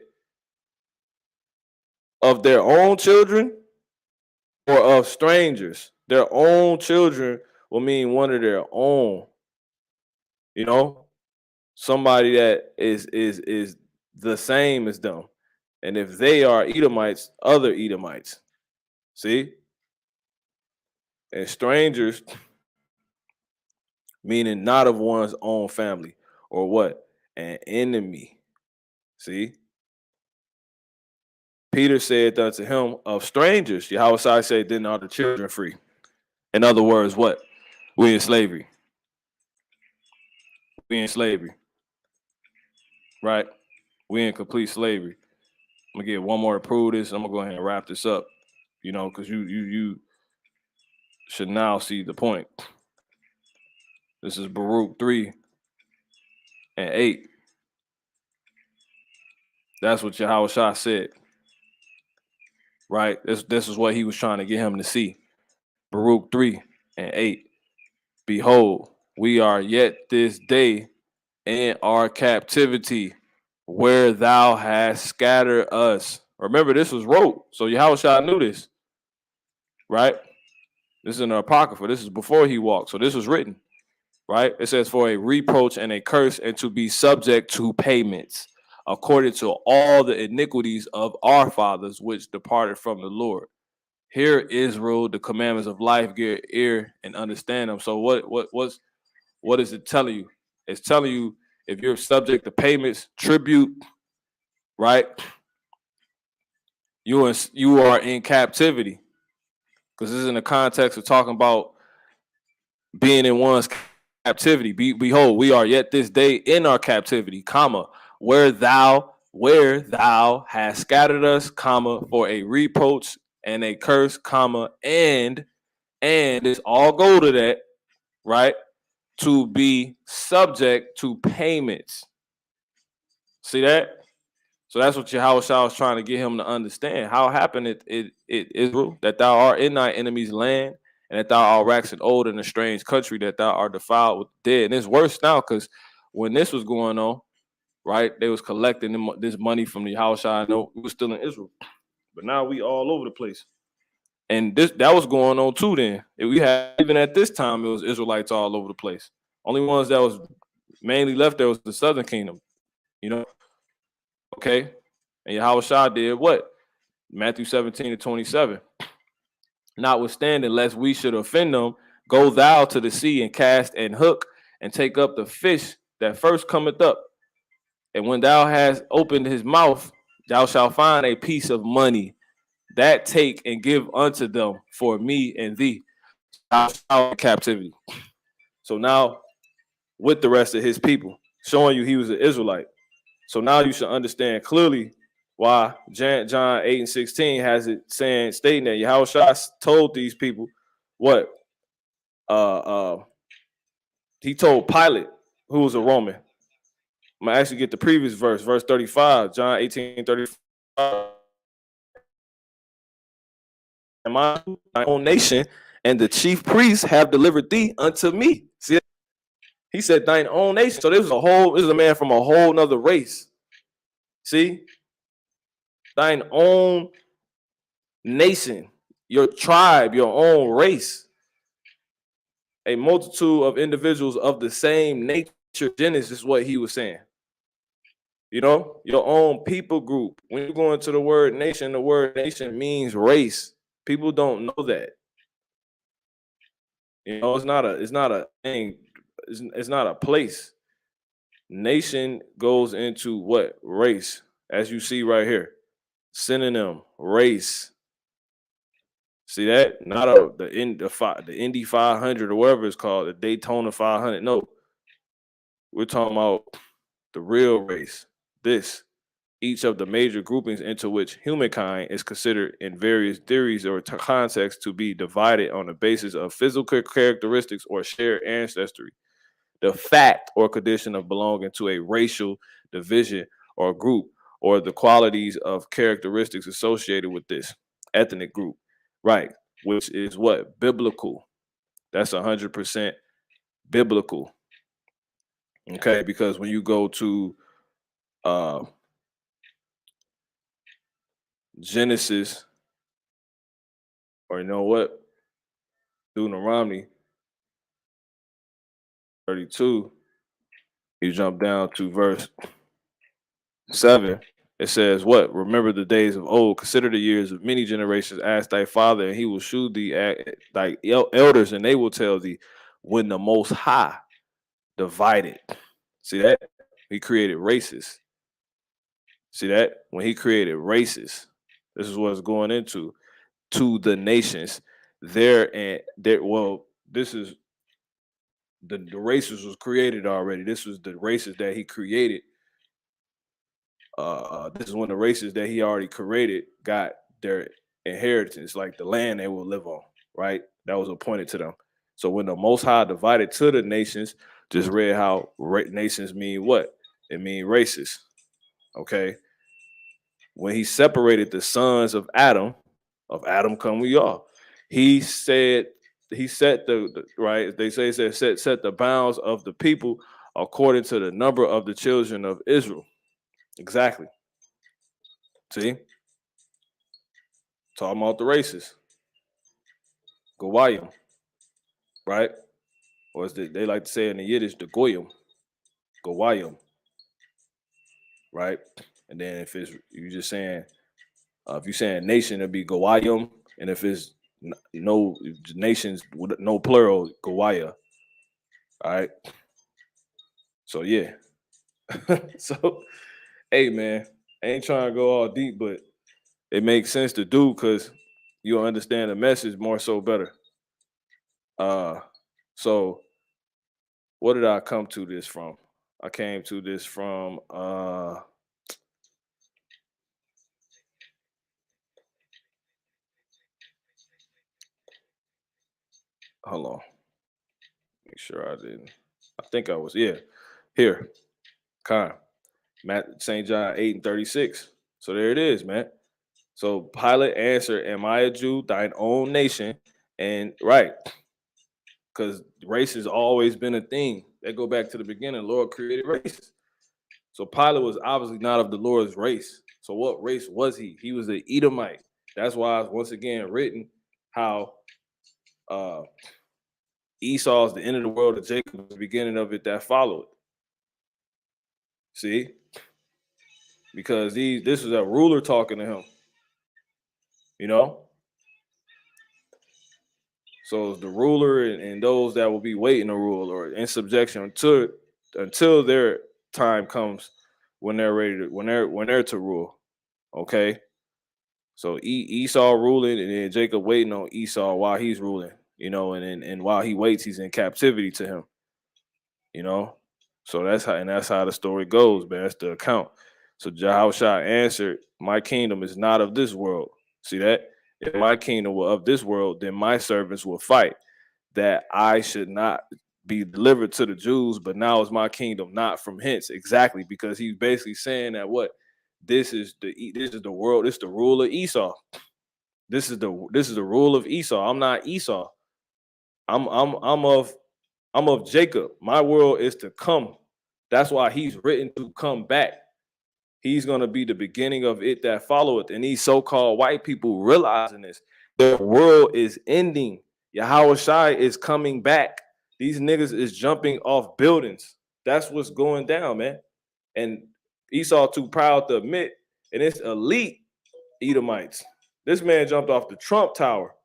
of their own children or of strangers. Their own children will mean one of their own. Somebody that is the same as them. And if they are Edomites, other Edomites. See? And strangers, meaning not of one's own family, or what? An enemy. See? Peter said unto him, of strangers, Yahushua said, then are the children free. In other words, what? We in slavery. We in slavery. Right? We in complete slavery. I'm gonna get one more to prove this. I'm gonna go ahead and wrap this up, because you should now see the point. This is Baruch 3 and 8. That's what Yahushua said. Right? This is what he was trying to get him to see. Baruch 3 and 8. Behold, we are yet this day in our captivity, where thou hast scattered us. Remember, this was wrote, so Yahushua knew this. Right? This is in the Apocrypha. This is before he walked. So this was written. Right? It says, for a reproach and a curse, and to be subject to payments, according to all the iniquities of our fathers, which departed from the Lord. Hear, Israel, the commandments of life, get ear and understand them. So what is it telling you? It's telling you, if you're subject to payments, tribute, right? You are in captivity, because this is in the context of talking about being in one's captivity. Behold, we are yet this day in our captivity, comma, where thou hast scattered us, comma, for a reproach and a curse, comma, and it's all go to that, right? To be subject to payments. See that? So that's what Yahushua was trying to get him to understand. How happened it Israel, that thou art in thy enemy's land, and that thou art waxen old in a strange country, that thou art defiled with dead. And it's worse now because when this was going on, right, they was collecting this money from the Yahushua. I know we was still in Israel, but now we all over the place. And that was going on too. Then we had, even at this time, it was Israelites all over the place. Only ones that was mainly left there was the southern kingdom, you know. Okay, and Yahushua did what? Matthew 17:27. Notwithstanding, lest we should offend them, go thou to the sea and cast and hook and take up the fish that first cometh up. And when thou hast opened his mouth, thou shalt find a piece of money. That take and give unto them for me and thee. Out of captivity. So now, with the rest of his people, showing you he was an Israelite. So now you should understand clearly why John 8:16 has it stating that Yahushua told these people what? He told Pilate, who was a Roman. I'm gonna actually get the previous verse 35, John 18:35. My own nation and the chief priests have delivered thee unto me. See, he said thine own nation. So this is a man from a whole nother race. See, thine own nation, your tribe, your own race, a multitude of individuals of the same nature. Genesis is what he was saying. You know, your own people group. When you go into the word nation means race. People don't know that. You know, it's not a thing. It's not a place. Nation goes into what? Race, as you see right here. Synonym, race. See that? Not the Indy 500 or whatever it's called, the Daytona 500. No, we're talking about the real race. This, each of the major groupings into which humankind is considered in various theories or contexts to be divided on the basis of physical characteristics or shared ancestry. The fact or condition of belonging to a racial division or group, or the qualities of characteristics associated with this ethnic group, right? Which is what? Biblical. That's 100% biblical. Okay, because when you go to Genesis, or you know what? Deuteronomy 32, you jump down to verse 7. It says, what? Remember the days of old, consider the years of many generations, ask thy father, and he will shew thee thy elders, and they will tell thee when the Most High divided. See that? He created races. See that? When he created races, this is what's going into to the nations. Well, this is the races was created already. This was the races that he created. This is when the races that he already created got their inheritance, like the land they will live on, right? That was appointed to them. So when the Most High divided to the nations, just read how nations mean what? It mean races, okay? When he separated the sons of Adam come we are. He said, he set the right, they say, set the bounds of the people according to the number of the children of Israel. Exactly. See? Talking about the races. Goyim, right? Or as they like to say in the Yiddish, the Goyim. Goyim, right? And then if it's, you just saying, if you're saying nation, it'd be Goyim. And if it's no nations, with no plural, Goya. All right. So, yeah. So, hey, man, I ain't trying to go all deep, but it makes sense to do because you'll understand the message more so better. So what did I come to this from? I came to this from hold on. Make sure I didn't. I think I was, yeah. Here. Kind. St. John 8:36. So there it is, man. So Pilate answered, "Am I a Jew, thine own nation?" And right, because race has always been a thing. They go back to the beginning. The Lord created race. So Pilate was obviously not of the Lord's race. So what race was he? He was an Edomite. That's why it's once again written how Esau is the end of the world, and Jacob is the beginning of it that followed. See? Because this was a ruler talking to him. You know? So it's the ruler and those that will be waiting to rule or in subjection until their time comes when they're ready to when they're to rule. Okay. So Esau ruling and then Jacob waiting on Esau while he's ruling, you know, and while he waits, he's in captivity to him, you know. So that's how the story goes, man. That's the account. So Yahushua answered, "My kingdom is not of this world." See that? If my kingdom were of this world, then my servants will fight, that I should not be delivered to the Jews, but now is my kingdom not from hence. Exactly, because he's basically saying that what this is the world, this is the rule of Esau. This is the rule of Esau. I'm not Esau. I'm of Jacob. My world is to come. That's why he's written to come back. He's going to be the beginning of it that followeth. And these so-called white people realizing this, the world is ending. Yahweh Shai is coming back. These niggas is jumping off buildings. That's what's going down, man. And Esau too proud to admit, and it's elite Edomites. This man jumped off the Trump Tower.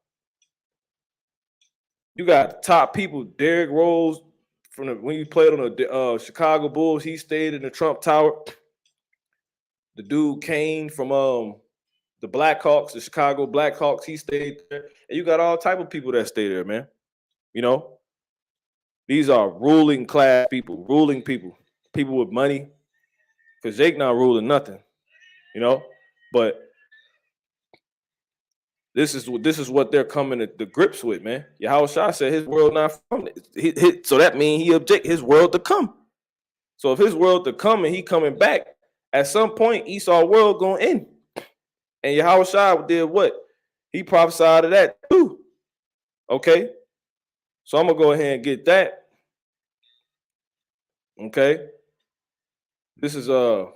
You got top people, Derrick Rose, when he played on the Chicago Bulls, he stayed in the Trump Tower. The dude Kane from the Blackhawks, the Chicago Blackhawks, he stayed there. And you got all type of people that stay there, man. You know, these are ruling class people, people with money. Because Jake not ruling nothing, you know. But this is what they're coming to the grips with, man. Yahweh Shah said his world not from it. So that means he object his world to come. So if his world to come and he coming back, at some point Esau world gonna end. And Yahweh Shah did what? He prophesied of that too. Okay. So I'm gonna go ahead and get that. Okay. This is one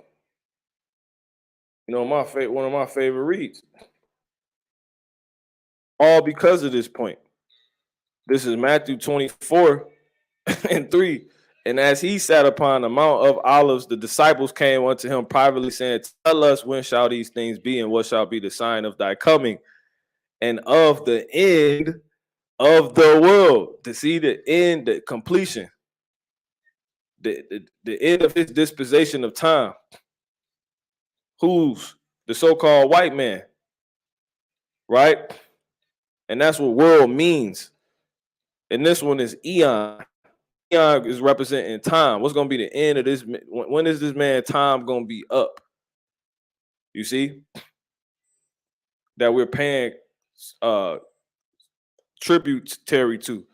of my favorite reads. All because of this point. This is Matthew 24 and 3. And as he sat upon the Mount of Olives, the disciples came unto him privately, saying, "Tell us, when shall these things be, and what shall be the sign of thy coming and of the end of the world?" To see the end, the completion, the end of his dispensation of time. Who's the so-called white man, right? And that's what world means. And this one is eon. Eon is representing time. What's going to be the end of this? When is this man time going to be up? You see? That we're paying tributary to.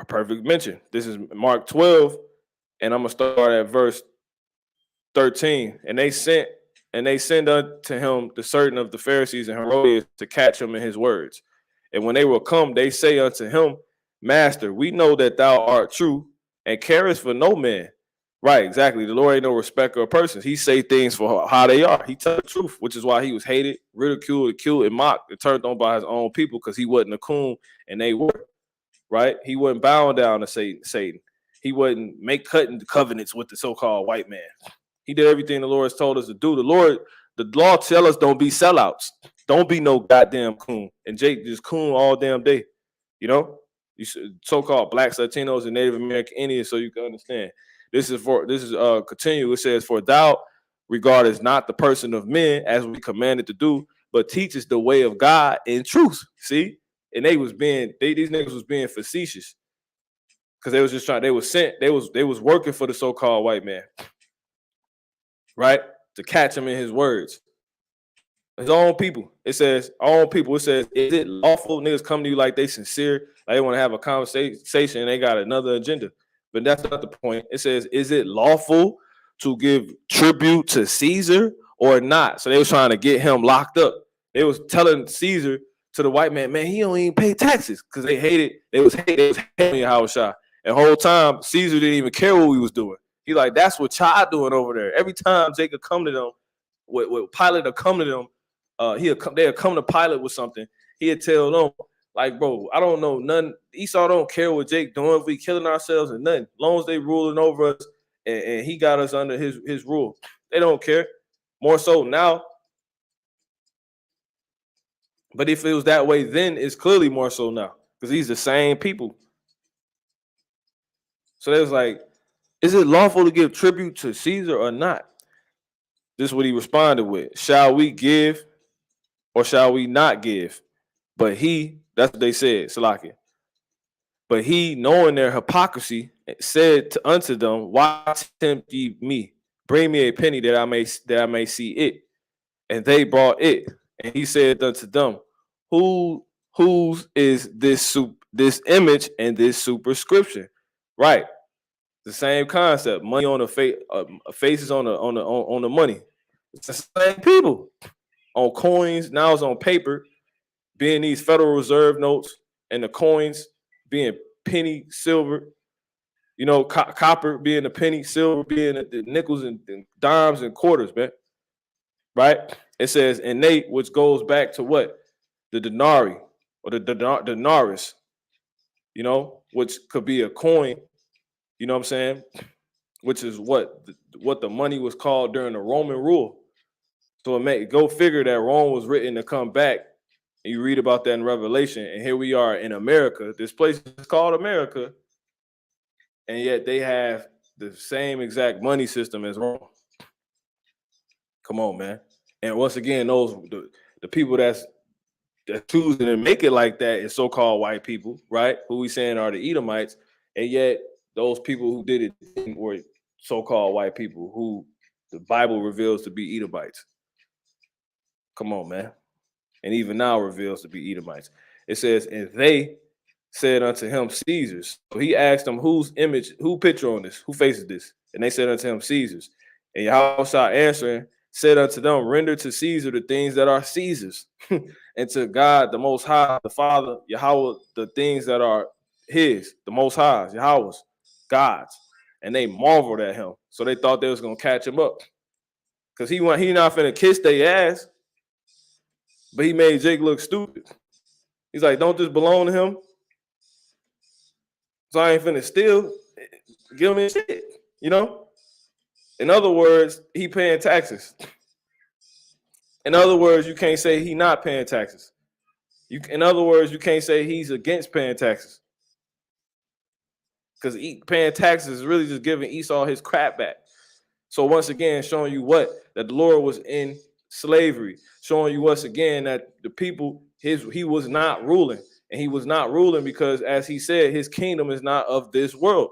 Perfect mention. This is Mark 12, and I'm going to start at verse 13. And they sent unto him the certain of the Pharisees and Herodians to catch him in his words. And when they will come, they say unto him, "Master, we know that thou art true and carest for no man." Right, exactly. The Lord ain't no respecter of persons. He say things for how they are. He tell the truth, which is why he was hated, ridiculed, killed, and mocked, and turned on by his own people, because he wasn't a coon and they were. Right? He wasn't bound down to Satan. He wouldn't make cutting covenants with the so-called white man. He did everything the Lord has told us to do. The law tell us don't be sellouts. Don't be no goddamn coon. And Jake just coon all damn day. You know? You so-called blacks, Latinos, and Native American Indians, so you can understand. This is continue. It says, "For thou regardest not the person of men as we commanded to do, but teachest the way of God in truth." See? And these niggas was being facetious. Because they was just trying, they was working for the so-called white man. Right? To catch him in his words. His own people. It says, "Is it lawful?" Niggas come to you like they sincere, like they want to have a conversation and they got another agenda. But that's not the point. It says, "Is it lawful to give tribute to Caesar or not? So they was trying to get him locked up. They was telling Caesar to the white man, man, he don't even pay taxes because they hated. They was hating Yahushua. And the whole time Caesar didn't even care what we was doing. He like, that's what y'all doing over there. Every time Jacob come to them, with Pilate will come to them, they'll come to Pilate with something. He'll tell them, like, bro, I don't know none. Esau don't care what Jake doing if we killing ourselves or nothing. As long as they ruling over us and he got us under his rule, they don't care. More so now. But if it was that way then, it's clearly more so now because these the same people. So they was like, is it lawful to give tribute to Caesar or not? This is what he responded with. Shall we give or shall we not give? But he, that's what they said, Salakia. But he, knowing their hypocrisy, said unto them, why tempt ye me? Bring me a penny that I may see it. And they brought it. And he said unto them, whose is this image and this superscription? Right. The same concept. Money on the face, faces on the money. It's the same people. On coins, now it's on paper, being these Federal Reserve notes, and the coins being penny, silver, copper being a penny, silver being the nickels and dimes and quarters, man. Right? It says innate, which goes back to what? The denarii or the denarius, which could be a coin, you know what I'm saying? Which is what the money was called during the Roman rule. So go figure that Rome was written to come back. And you read about that in Revelation. And here we are in America. This place is called America. And yet they have the same exact money system as Rome. Come on, man. And once again, the people that's choosing to make it like that is so-called white people, right? Who we saying are the Edomites. And yet those people who did it were so-called white people who the Bible reveals to be Edomites. Come on, man. And even now reveals to be Edomites. It says, and they said unto him, Caesar's. So he asked them, whose picture on this? Who faces this? And they said unto him, Caesar's. And Yahushua answering said unto them, render to Caesar the things that are Caesar's, and to God, the Most High, the Father, Yahweh, the things that are his, the Most High, Yahweh's, God's. And they marveled at him. So they thought they was going to catch him up. Because he not finna kiss their ass. But he made Jake look stupid. He's like, don't this belong to him? So I ain't finna steal. Give him his shit, In other words, he paying taxes. In other words, you can't say he not paying taxes. In other words, you can't say he's against paying taxes. Because paying taxes is really just giving Esau his crap back. So once again, showing you that the Lord was in slavery, showing you once again that the people, he was not ruling. And he was not ruling because, as he said, his kingdom is not of this world,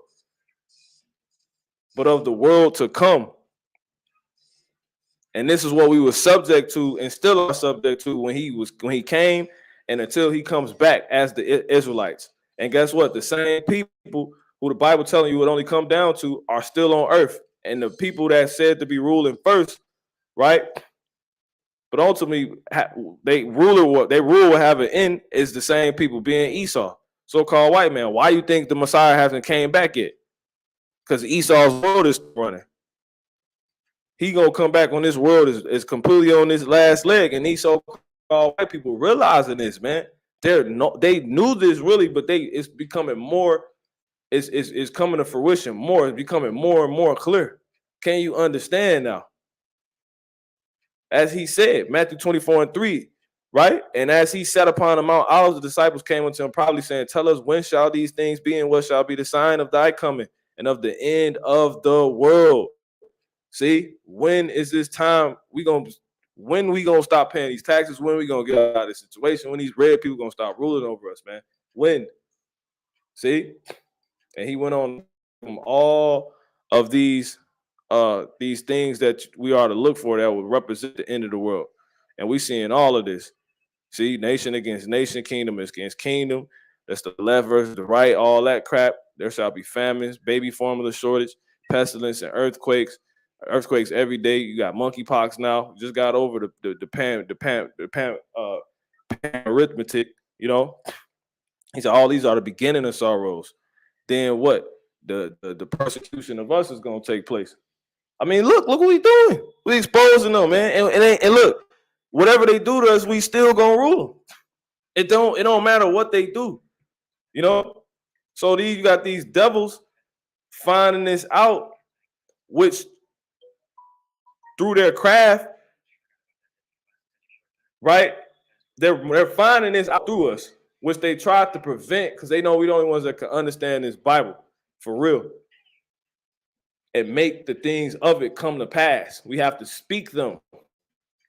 but of the world to come. And this is what we were subject to and still are subject to when he came and until he comes back as the Israelites. And guess what? The same people who the Bible telling you would only come down to are still on earth. And the people that said to be ruling first, right? But ultimately, they rule will have an end is the same people being Esau, so-called white man. Why you think the Messiah hasn't came back yet? Because Esau's world is running. He gonna come back when this world is completely on this last leg, and these so-called white people realizing this, man. They knew this really, but it's becoming more. It's coming to fruition more. It's becoming more and more clear. Can you understand now? As he said, Matthew 24:3, right? And as he sat upon the Mount Olives, the disciples came unto him, probably saying, tell us, when shall these things be, and what shall be the sign of thy coming and of the end of the world? See, when is this time when we gonna stop paying these taxes? When we gonna get out of this situation? When these red people gonna stop ruling over us, man? When? See? And he went on from all of these things that we are to look for that would represent the end of the world. And we seeing all of this. See, nation against nation, kingdom against kingdom. That's the left versus the right, all that crap. There shall be famines, baby formula shortage, pestilence, and earthquakes. Earthquakes every day. You got monkeypox now. Just got over the arithmetic. You know, he said all these are the beginning of sorrows. Then what? The persecution of us is gonna take place. I mean, look what we doing. We exposing them, man. And look, whatever they do to us, we still gonna rule them. It don't matter what they do, you know. So you got these devils finding this out, which through their craft, right? They're finding this out through us, which they tried to prevent because they know we the only ones that can understand this Bible for real and make the things of it come to pass. We have to speak them,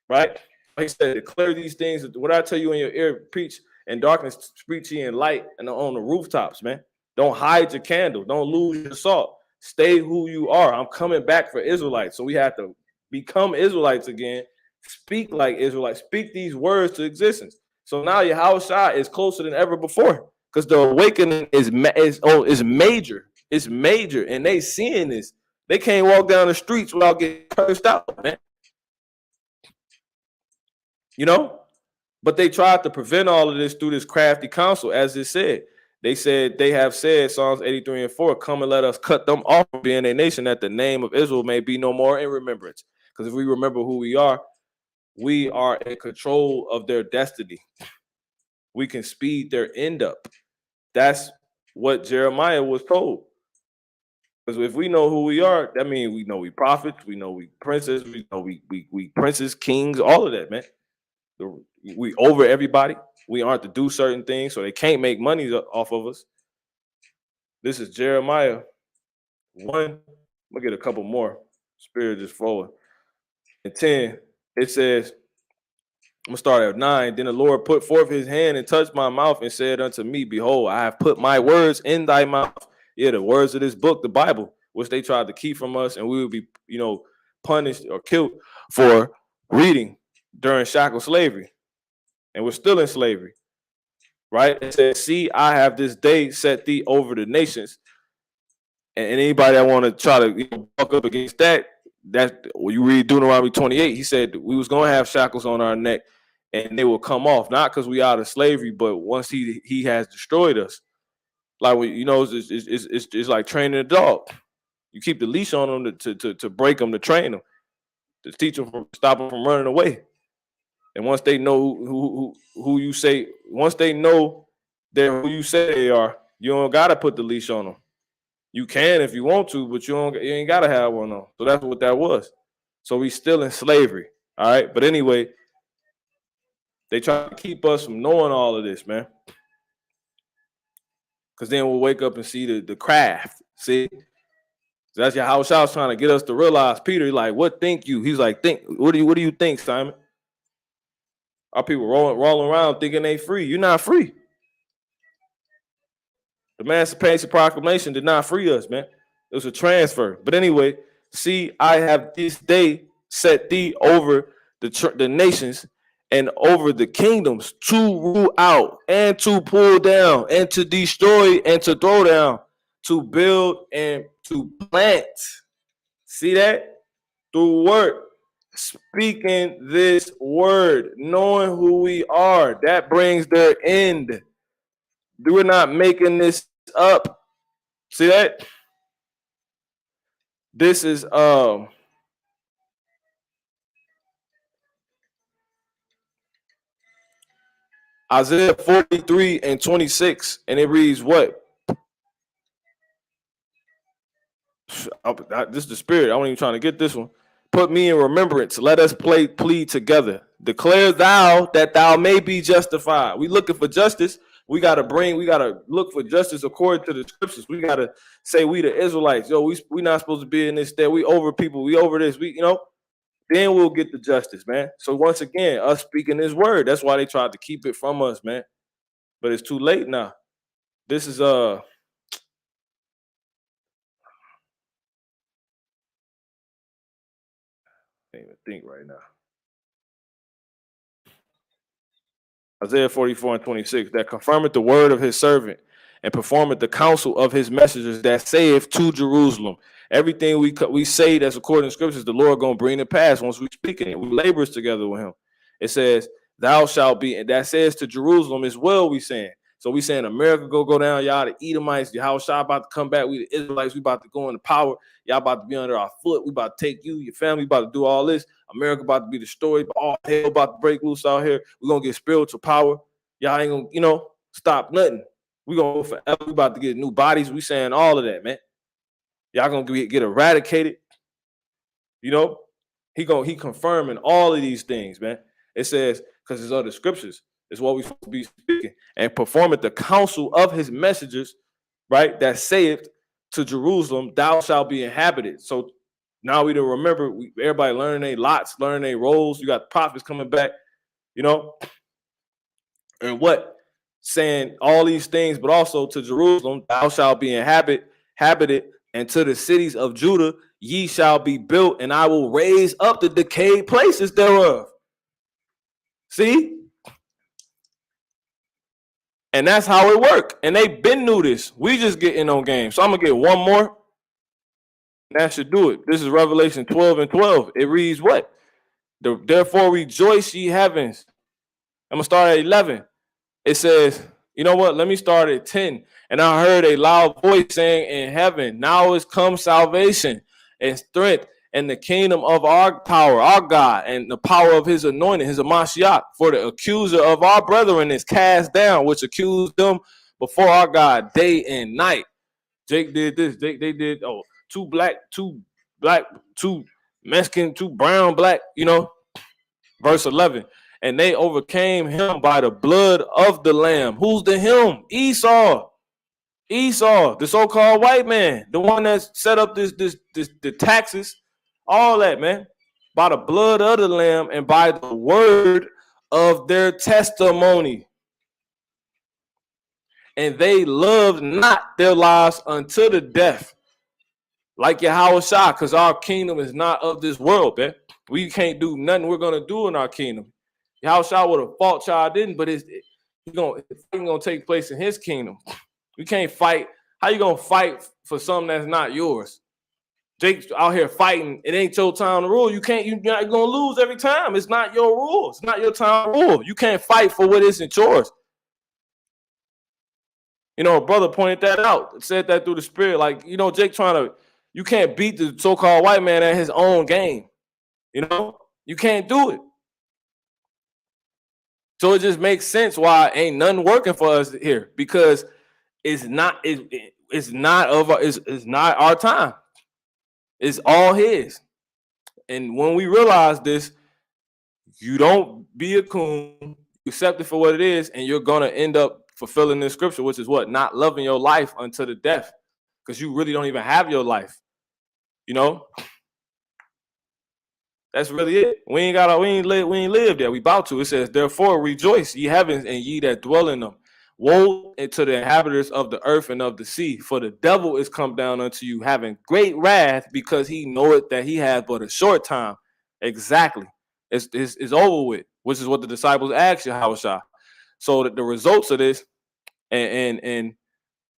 right? Like I said, declare these things. What I tell you in your ear, preach in darkness, preach ye in light, and on the rooftops, man. Don't hide your candle. Don't lose your salt. Stay who you are. I'm coming back for Israelites. So we have to become Israelites again. Speak like Israelites. Speak these words to existence. So now your house is closer than ever before because the awakening is major. It's major, and they seeing this. They can't walk down the streets without getting cursed out, man. You know, but they tried to prevent all of this through this crafty counsel, as it said. They have said, Psalms 83 and 4, come and let us cut them off from being a nation that the name of Israel may be no more in remembrance. Because if we remember who we are in control of their destiny. We can speed their end up. That's what Jeremiah was told. Because if we know who we are, that means we know we prophets, we know we princes, we know we princes, kings, all of that, man. We over everybody. We aren't to do certain things, so they can't make money off of us. This is Jeremiah 1. I'm gonna get a couple more. Spirit just forward. And 10, it says, I'm gonna start at 9. Then the Lord put forth his hand and touched my mouth and said unto me, behold, I have put my words in thy mouth. Yeah, the words of this book, the Bible, which they tried to keep from us, and we would be, punished or killed for reading during shackle slavery. And we're still in slavery, right? It says, see, I have this day set thee over the nations. And anybody that want to try to buck up against that when you read Deuteronomy 28, he said we was going to have shackles on our neck and they will come off, not because we out of slavery, but once he has destroyed us. Like, it's like training a dog. You keep the leash on them to break them, to train them, to teach them, stop them from running away. And once they know who you say, once they know they're who you say they are, you don't gotta put the leash on them. You can if you want to, but you ain't gotta have one on. So that's what that was. So we still in slavery. All right. But anyway, they try to keep us from knowing all of this, man. Because then we'll wake up and see the craft. See? So that's your house trying to get us to realize, Peter, like, what think you? He's like, what do you think, Simon? Our people rolling around thinking they free. You're not free. The Emancipation Proclamation did not free us, man. It was a transfer. But anyway, see, I have this day set thee over the nations and over the kingdoms to rule out and to pull down and to destroy and to throw down, to build and to plant. See that? Through work. Speaking this word, knowing who we are, that brings their end. We're not making this up. See that? This is Isaiah 43 and 26, and it reads what? This is the spirit. I wasn't even trying to get this one. Put me in remembrance. Let us plead together. Declare thou that thou may be justified. We looking for justice. We gotta look for justice according to the scriptures. We gotta say we the Israelites. Yo, we not supposed to be in this state. We over people. We over this. Then we'll get the justice, man. So once again, us speaking this word. That's why they tried to keep it from us, man. But it's too late now. This is I can't even think right now. Isaiah 44 and 26, that confirmeth the word of his servant and performeth the counsel of his messengers that saith to Jerusalem. Everything we say that's according to scriptures, the Lord gonna bring to pass once we speak it. We labors together with him. It says, thou shalt be, and that says to Jerusalem as well, we saying. So we saying America go down, y'all the Edomites, Yahushua about to come back, we the Israelites, we about to go into power, y'all about to be under our foot, we about to take you, your family, about to do all this. America about to be destroyed, all hell about to break loose out here. We're gonna get spiritual power. Y'all ain't gonna, stop nothing. We gonna go forever. We about to get new bodies. We saying all of that, man. Y'all gonna get eradicated. He confirming all of these things, man. It says, because it's other scriptures, it's what we supposed to be speaking, and performing the counsel of his messengers, right? That saith to Jerusalem, thou shalt be inhabited. So now we don't remember, everybody learning their lots, learning their roles. You got the prophets coming back, and what? Saying all these things, but also to Jerusalem, thou shalt be inhabited, and to the cities of Judah, ye shall be built, and I will raise up the decayed places thereof. See? And that's how it worked. And they been knew this. We just getting on game. So I'm going to get one more. That should do it. This is Revelation 12:12. It reads what? Therefore rejoice, ye heavens. I'm going to start at 11. It says, you know what? Let me start at 10. And I heard a loud voice saying in heaven, now is come salvation and strength and the kingdom of our power, our God, and the power of his anointing, his Mashiach. For the accuser of our brethren is cast down, which accused them before our God day and night. Jake did this. They did, two black, two Mexican, two brown, black, Verse 11. And they overcame him by the blood of the Lamb. Who's the him? Esau, the so-called white man, the one that set up the taxes, all that, man. By the blood of the Lamb and by the word of their testimony. And they loved not their lives unto the death. Like Yahushua, because our kingdom is not of this world, man. We can't do nothing we're going to do in our kingdom. Yahushua would have fought y'all didn't, but it's going to take place in his kingdom. We can't fight. How you going to fight for something that's not yours? Jake's out here fighting. It ain't your time to rule. You're not going to lose every time. It's not your rule. It's not your time to rule. You can't fight for what isn't yours. A brother pointed that out, said that through the spirit. Like, Jake you can't beat the so-called white man at his own game. You can't do it. So it just makes sense why ain't nothing working for us here, because it's not our time. It's all his. And when we realize this, you don't be a coon, accept it for what it is, and you're gonna end up fulfilling this scripture, which is what? Not loving your life unto the death, because you really don't even have your life. That's really it. We ain't lived there. We about to. It says, therefore rejoice, ye heavens, and ye that dwell in them. Woe to the inhabitants of the earth and of the sea, for the devil is come down unto you, having great wrath, because he knoweth that he has but a short time. Exactly. It's over with, which is what the disciples asked Yahushua. So that the results of this, and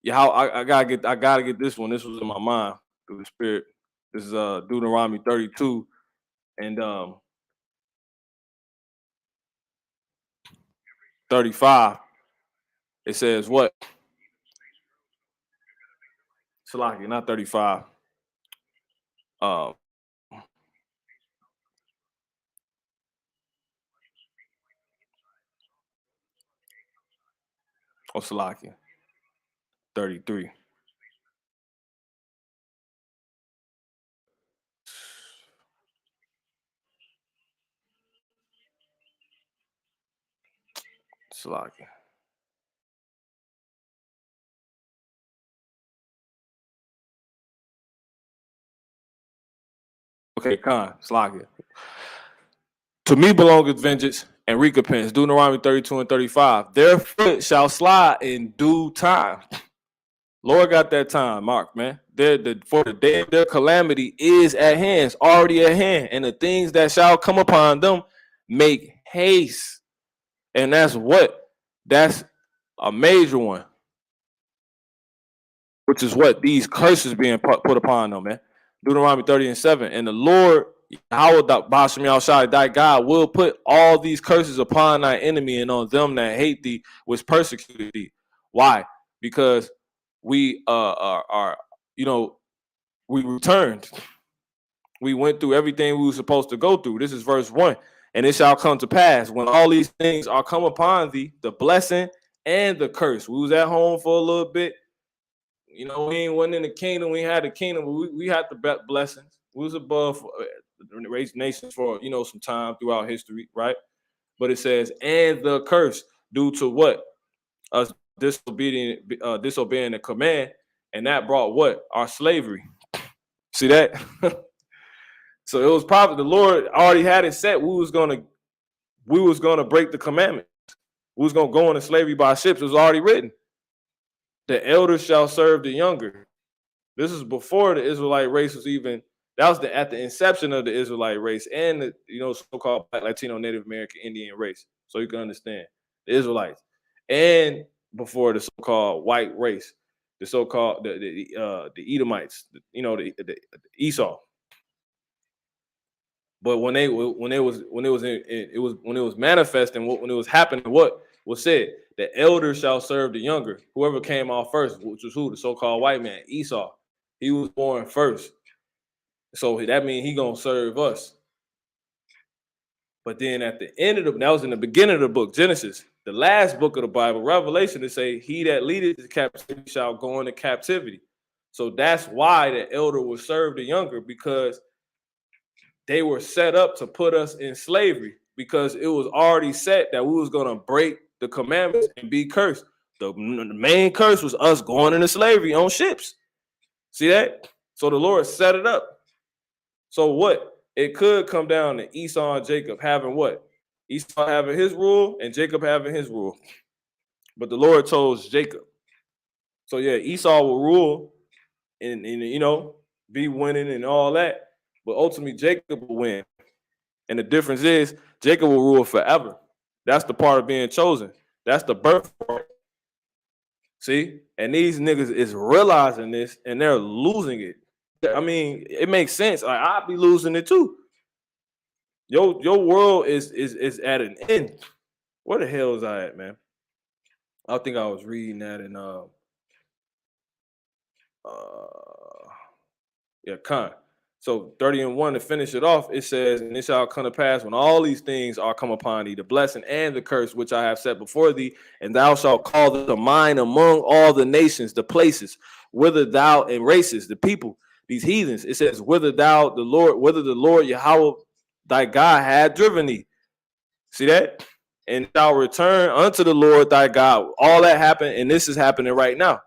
yeah, I gotta get this one. This was in my mind through the spirit. This is Deuteronomy 32. And 35, it says what? Salaki, not 35. Salaki, 33. Salaki. Okay, Khan, Salaki. To me belongeth vengeance and recompense. Deuteronomy 32 and 35. Their foot shall slide in due time. Lord got that time, Mark, man. For the day of their calamity is at hand, it's already at hand. And the things that shall come upon them make haste. And that's what? That's a major one. which is what these curses being put upon them, man. Deuteronomy 30:7. And the Lord, Yahweh Bashem Yahushai, thy God, will put all these curses upon thy enemy and on them that hate thee, which persecuted thee. Why? Because we are we returned. We went through everything we were supposed to go through. This is verse 1. And it shall come to pass when all these things are come upon thee, the blessing and the curse. We was at home for a little bit. You know, we wasn't in the kingdom. We had the kingdom, but we had the blessings. We was above raised nations for, some time throughout history, right? But it says, and the curse due to what? Us disobeying the command. And that brought what? Our slavery. See that? So it was probably the Lord already had it set. We was gonna break the commandment. We was gonna go into slavery by ships. It was already written. The elder shall serve the younger. This is before the Israelite race was even. That was at the inception of the Israelite race and the so-called Black, Latino, Native American, Indian race. So you can understand the Israelites, and before the so-called white race, the so-called the Edomites, the Esau. But when it was manifesting, when it was happening, what was said? The elder shall serve the younger. Whoever came out first, which was who? The so-called white man, Esau. He was born first. So that means he gonna serve us. But then at the end of that was in the beginning of the book, Genesis, the last book of the Bible, Revelation, to say, he that leadeth to captivity shall go into captivity. So that's why the elder will serve the younger, because they were set up to put us in slavery, because it was already set that we was going to break the commandments and be cursed. The main curse was us going into slavery on ships. See that? So the Lord set it up. So what? It could come down to Esau and Jacob having what? Esau having his rule and Jacob having his rule. But the Lord chose Jacob. So yeah, Esau will rule and be winning and all that. But ultimately, Jacob will win. And the difference is Jacob will rule forever. That's the part of being chosen. That's the birth part. See? And these niggas is realizing this and they're losing it. I mean, it makes sense. Like, I'd be losing it too. Your world is at an end. Where the hell is I at, man? I think I was reading that in Khan. So 30:1 to finish it off, it says, and it shall come to pass when all these things are come upon thee, the blessing and the curse which I have set before thee, and thou shalt call them to mind among all the nations, the places, whither thou and races, the people, these heathens. It says, whither the Lord Yahweh thy God had driven thee. See that? And thou return unto the Lord thy God. All that happened, and this is happening right now.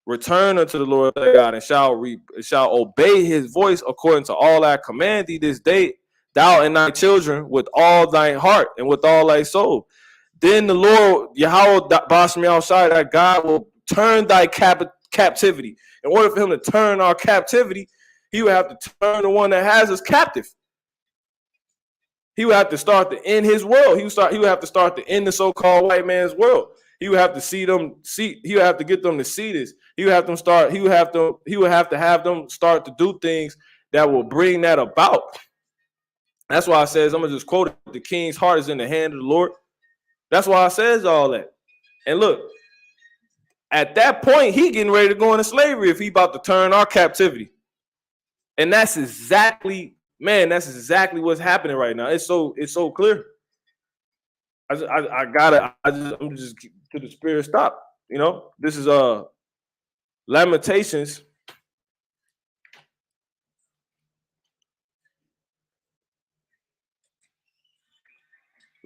Return unto the Lord thy God, and shall obey his voice according to all I command thee this day, thou and thy children, with all thy heart and with all thy soul. Then the Lord Yahweh Bashem Yahushai, thy God, will turn thy captivity. In order for him to turn our captivity, he would have to turn the one that has us captive. He would have to start to end his world. He would have to start to end the so-called white man's world. He would have to he would have to get them to see this. He would have to have them start to do things that will bring that about. That's why I says, I'm gonna just quote it, the king's heart is in the hand of the Lord. That's why I says all that. And look, at that point, he getting ready to go into slavery if he about to turn our captivity. And that's exactly what's happening right now. It's so clear. I'm just to the spirit stop. This is Lamentations.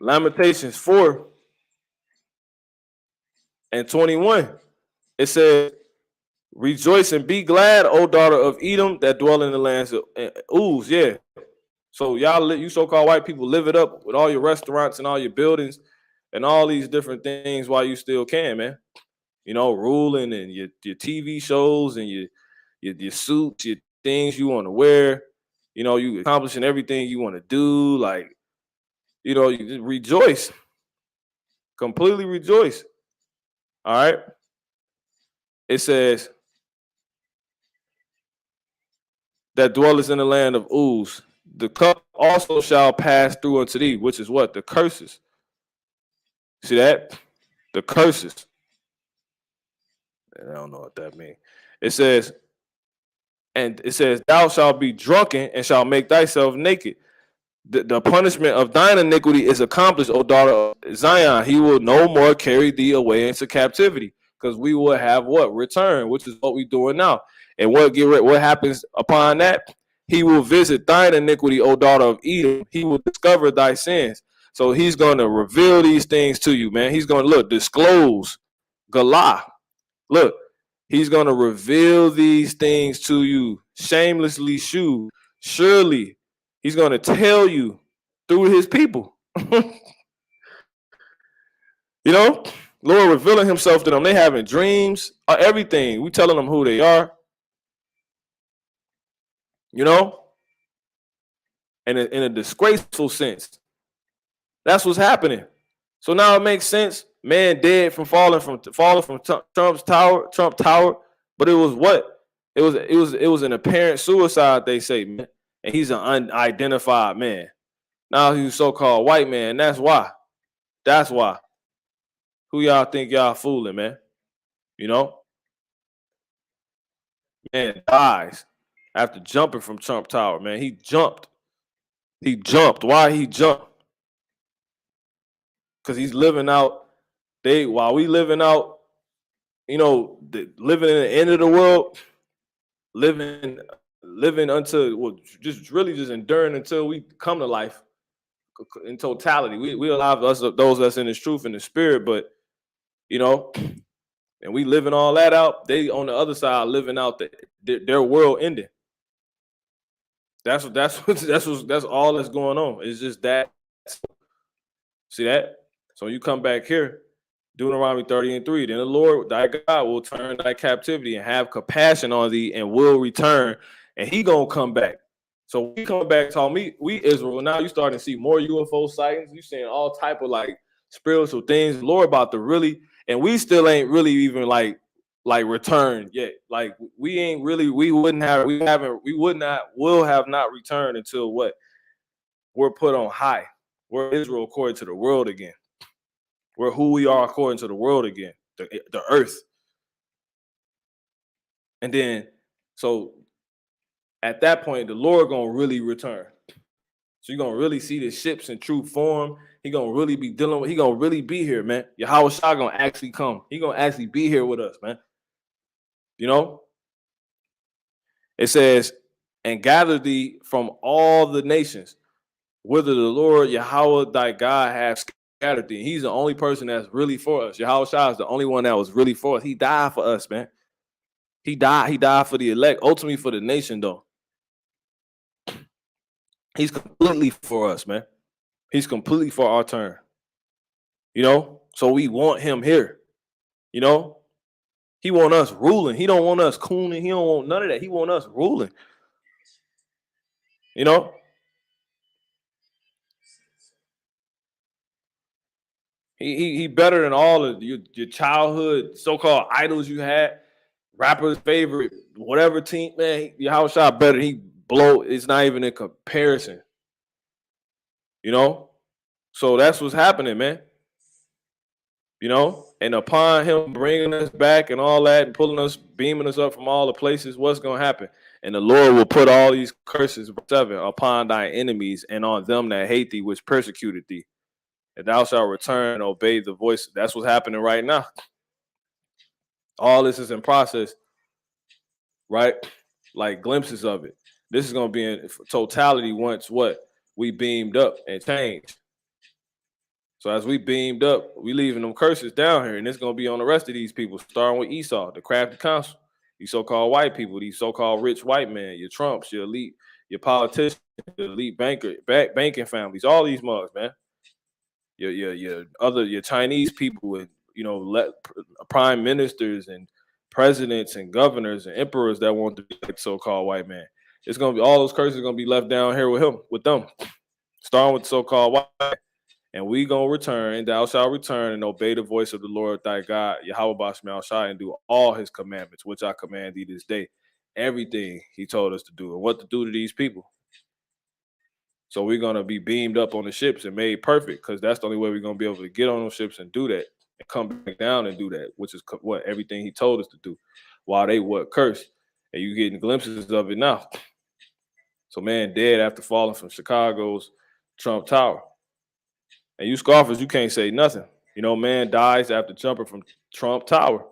Lamentations 4 and 21. It says, rejoice and be glad, O daughter of Edom, that dwell in the lands of Uz. Yeah. So y'all, you so-called white people, live it up with all your restaurants and all your buildings and all these different things while you still can, man. Ruling and your TV shows and your suits, your things you want to wear. You accomplishing everything you want to do. Like, you just rejoice. Completely rejoice. All right. It says, that dwellest in the land of Uz. The cup also shall pass through unto thee, which is what? The curses. See that? The curses. And I don't know what that means. It says, thou shalt be drunken and shalt make thyself naked. The punishment of thine iniquity is accomplished, O daughter of Zion. He will no more carry thee away into captivity, because we will have what? Return, which is what we're doing now. And what happens upon that? He will visit thine iniquity, O daughter of Edom. He will discover thy sins. So he's going to reveal these things to you, man. He's going to disclose. Galah. Look, he's going to reveal these things to you, shamelessly shewed. Surely he's going to tell you through his people. Lord revealing himself to them. They having dreams, everything. We telling them who they are. And in a disgraceful sense. That's what's happening. So now it makes sense. Man dead from falling from Trump Tower. But it was what? It was an apparent suicide, they say, man. And he's an unidentified man. Now he's a so-called white man. That's why. Who y'all think y'all fooling, man? Man dies after jumping from Trump Tower, man. He jumped. Why he jumped? Because he's living out. While we living out, living in the end of the world, living until just enduring until we come to life in totality. We allow those that's in this truth and the spirit, but and we living all that out. They on the other side living out their world ending. That's all that's going on. It's just that. See that? So you come back here, Deuteronomy 30:3. Then the Lord thy God will turn thy captivity and have compassion on thee and will return, and he gonna come back. So we come back, we Israel. Now you starting to see more UFO sightings. You seeing all type of spiritual things. The Lord about to really, and we still ain't really even like returned yet. We ain't really, will have not returned until what? We're put on high. We're Israel according to the world again. We're who we are according to the world again, the earth. And then, so at that point, the Lord gonna really return. So you're gonna really see the ships in true form. He gonna really be he gonna really be here, man. Yahweh Shah gonna actually come. He gonna actually be here with us, man. It says, and gather thee from all the nations, whither the Lord Yahweh thy God has scattered thee. He's the only person that's really for us. Yahweh Shah is the only one that was really for us. He died for us, man. He died for the elect, ultimately for the nation, though. He's completely for us, man. He's completely for our turn. So we want him here. He want us ruling. He don't want us cooning. He don't want none of that. He want us ruling. He better than all of your childhood so-called idols you had, rappers' favorite, whatever team, man. Yahweh Shah better. He blow. It's not even in comparison. So that's what's happening, man. And upon him bringing us back and all that and pulling us, beaming us up from all the places, what's going to happen? And the Lord will put all these curses, 7, upon thy enemies and on them that hate thee, which persecuted thee. And thou shalt return and obey the voice. That's what's happening right now. All this is in process, right? Like glimpses of it. This is going to be in totality once we beamed up and changed. So as we beamed up, we leaving them curses down here, and it's going to be on the rest of these people, starting with Esau, the crafty council, these so-called white people, these so-called rich white men, your Trumps, your elite, your politicians, your elite banking families, all these mugs, man. Your Chinese people with prime ministers and presidents and governors and emperors that want to be like so-called white man. It's gonna be all those curses gonna be left down here with them, starting with so-called white man. And we gonna return, and thou shalt return and obey the voice of the Lord thy God, Yahweh Bashmal Shai, and do all his commandments, which I command thee this day. everything he told us to do and what to do to these people. So we're gonna be beamed up on the ships and made perfect, because that's the only way we're gonna be able to get on those ships and do that and come back down and do that, which is what everything he told us to do. While they were cursed, and you getting glimpses of it now. So man dead after falling from Chicago's Trump Tower, and you scoffers, you can't say nothing. You know, man dies after jumping from Trump Tower.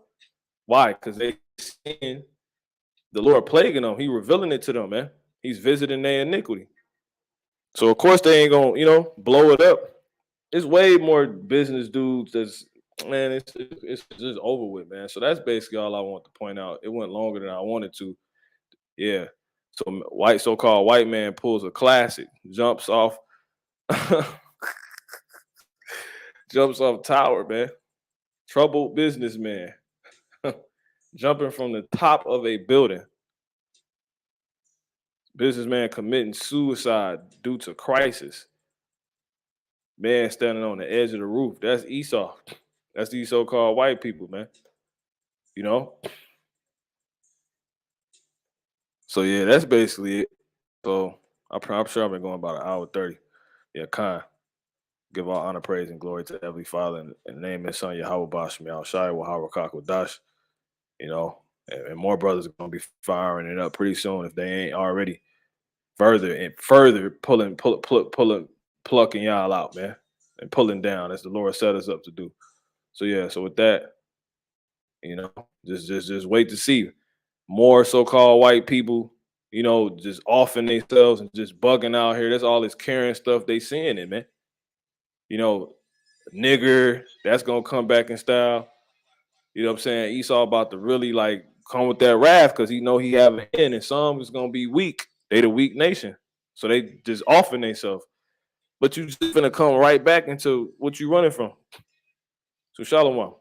Why? Because they seeing the Lord plaguing them. He revealing it to them, man. He's visiting their iniquity. So of course they ain't gonna, blow it up. It's way more business dudes that's, man, it's just over with, man. So that's basically all I want to point out. It went longer than I wanted to. Yeah. So so-called white man pulls a classic, jumps off jumps off tower, man. Troubled businessman. Jumping from the top of a building. Businessman committing suicide due to crisis. Man standing on the edge of the roof. That's Esau. That's these so-called white people, man. You know? So yeah, that's basically it. So I'm sure I've been going about an hour 30. Yeah, Khan. Give all honor, praise, and glory to Heavenly Father in the name of His Son, Yahweh Bashem, Shai, Wahara Dash. And more brothers are gonna be firing it up pretty soon if they ain't already further plucking y'all out, man, and pulling down as the Lord set us up to do. So yeah, so with that, just wait to see more so-called white people, just offing themselves and just bugging out here. That's all this Karen stuff they seeing it, man. Nigger, that's gonna come back in style. You know what I'm saying? Esau about to really like come with that wrath because he know he have an end, and some is gonna be weak. They the weak nation, so they just offing themselves. But you just gonna come right back into what you running from. So shalom.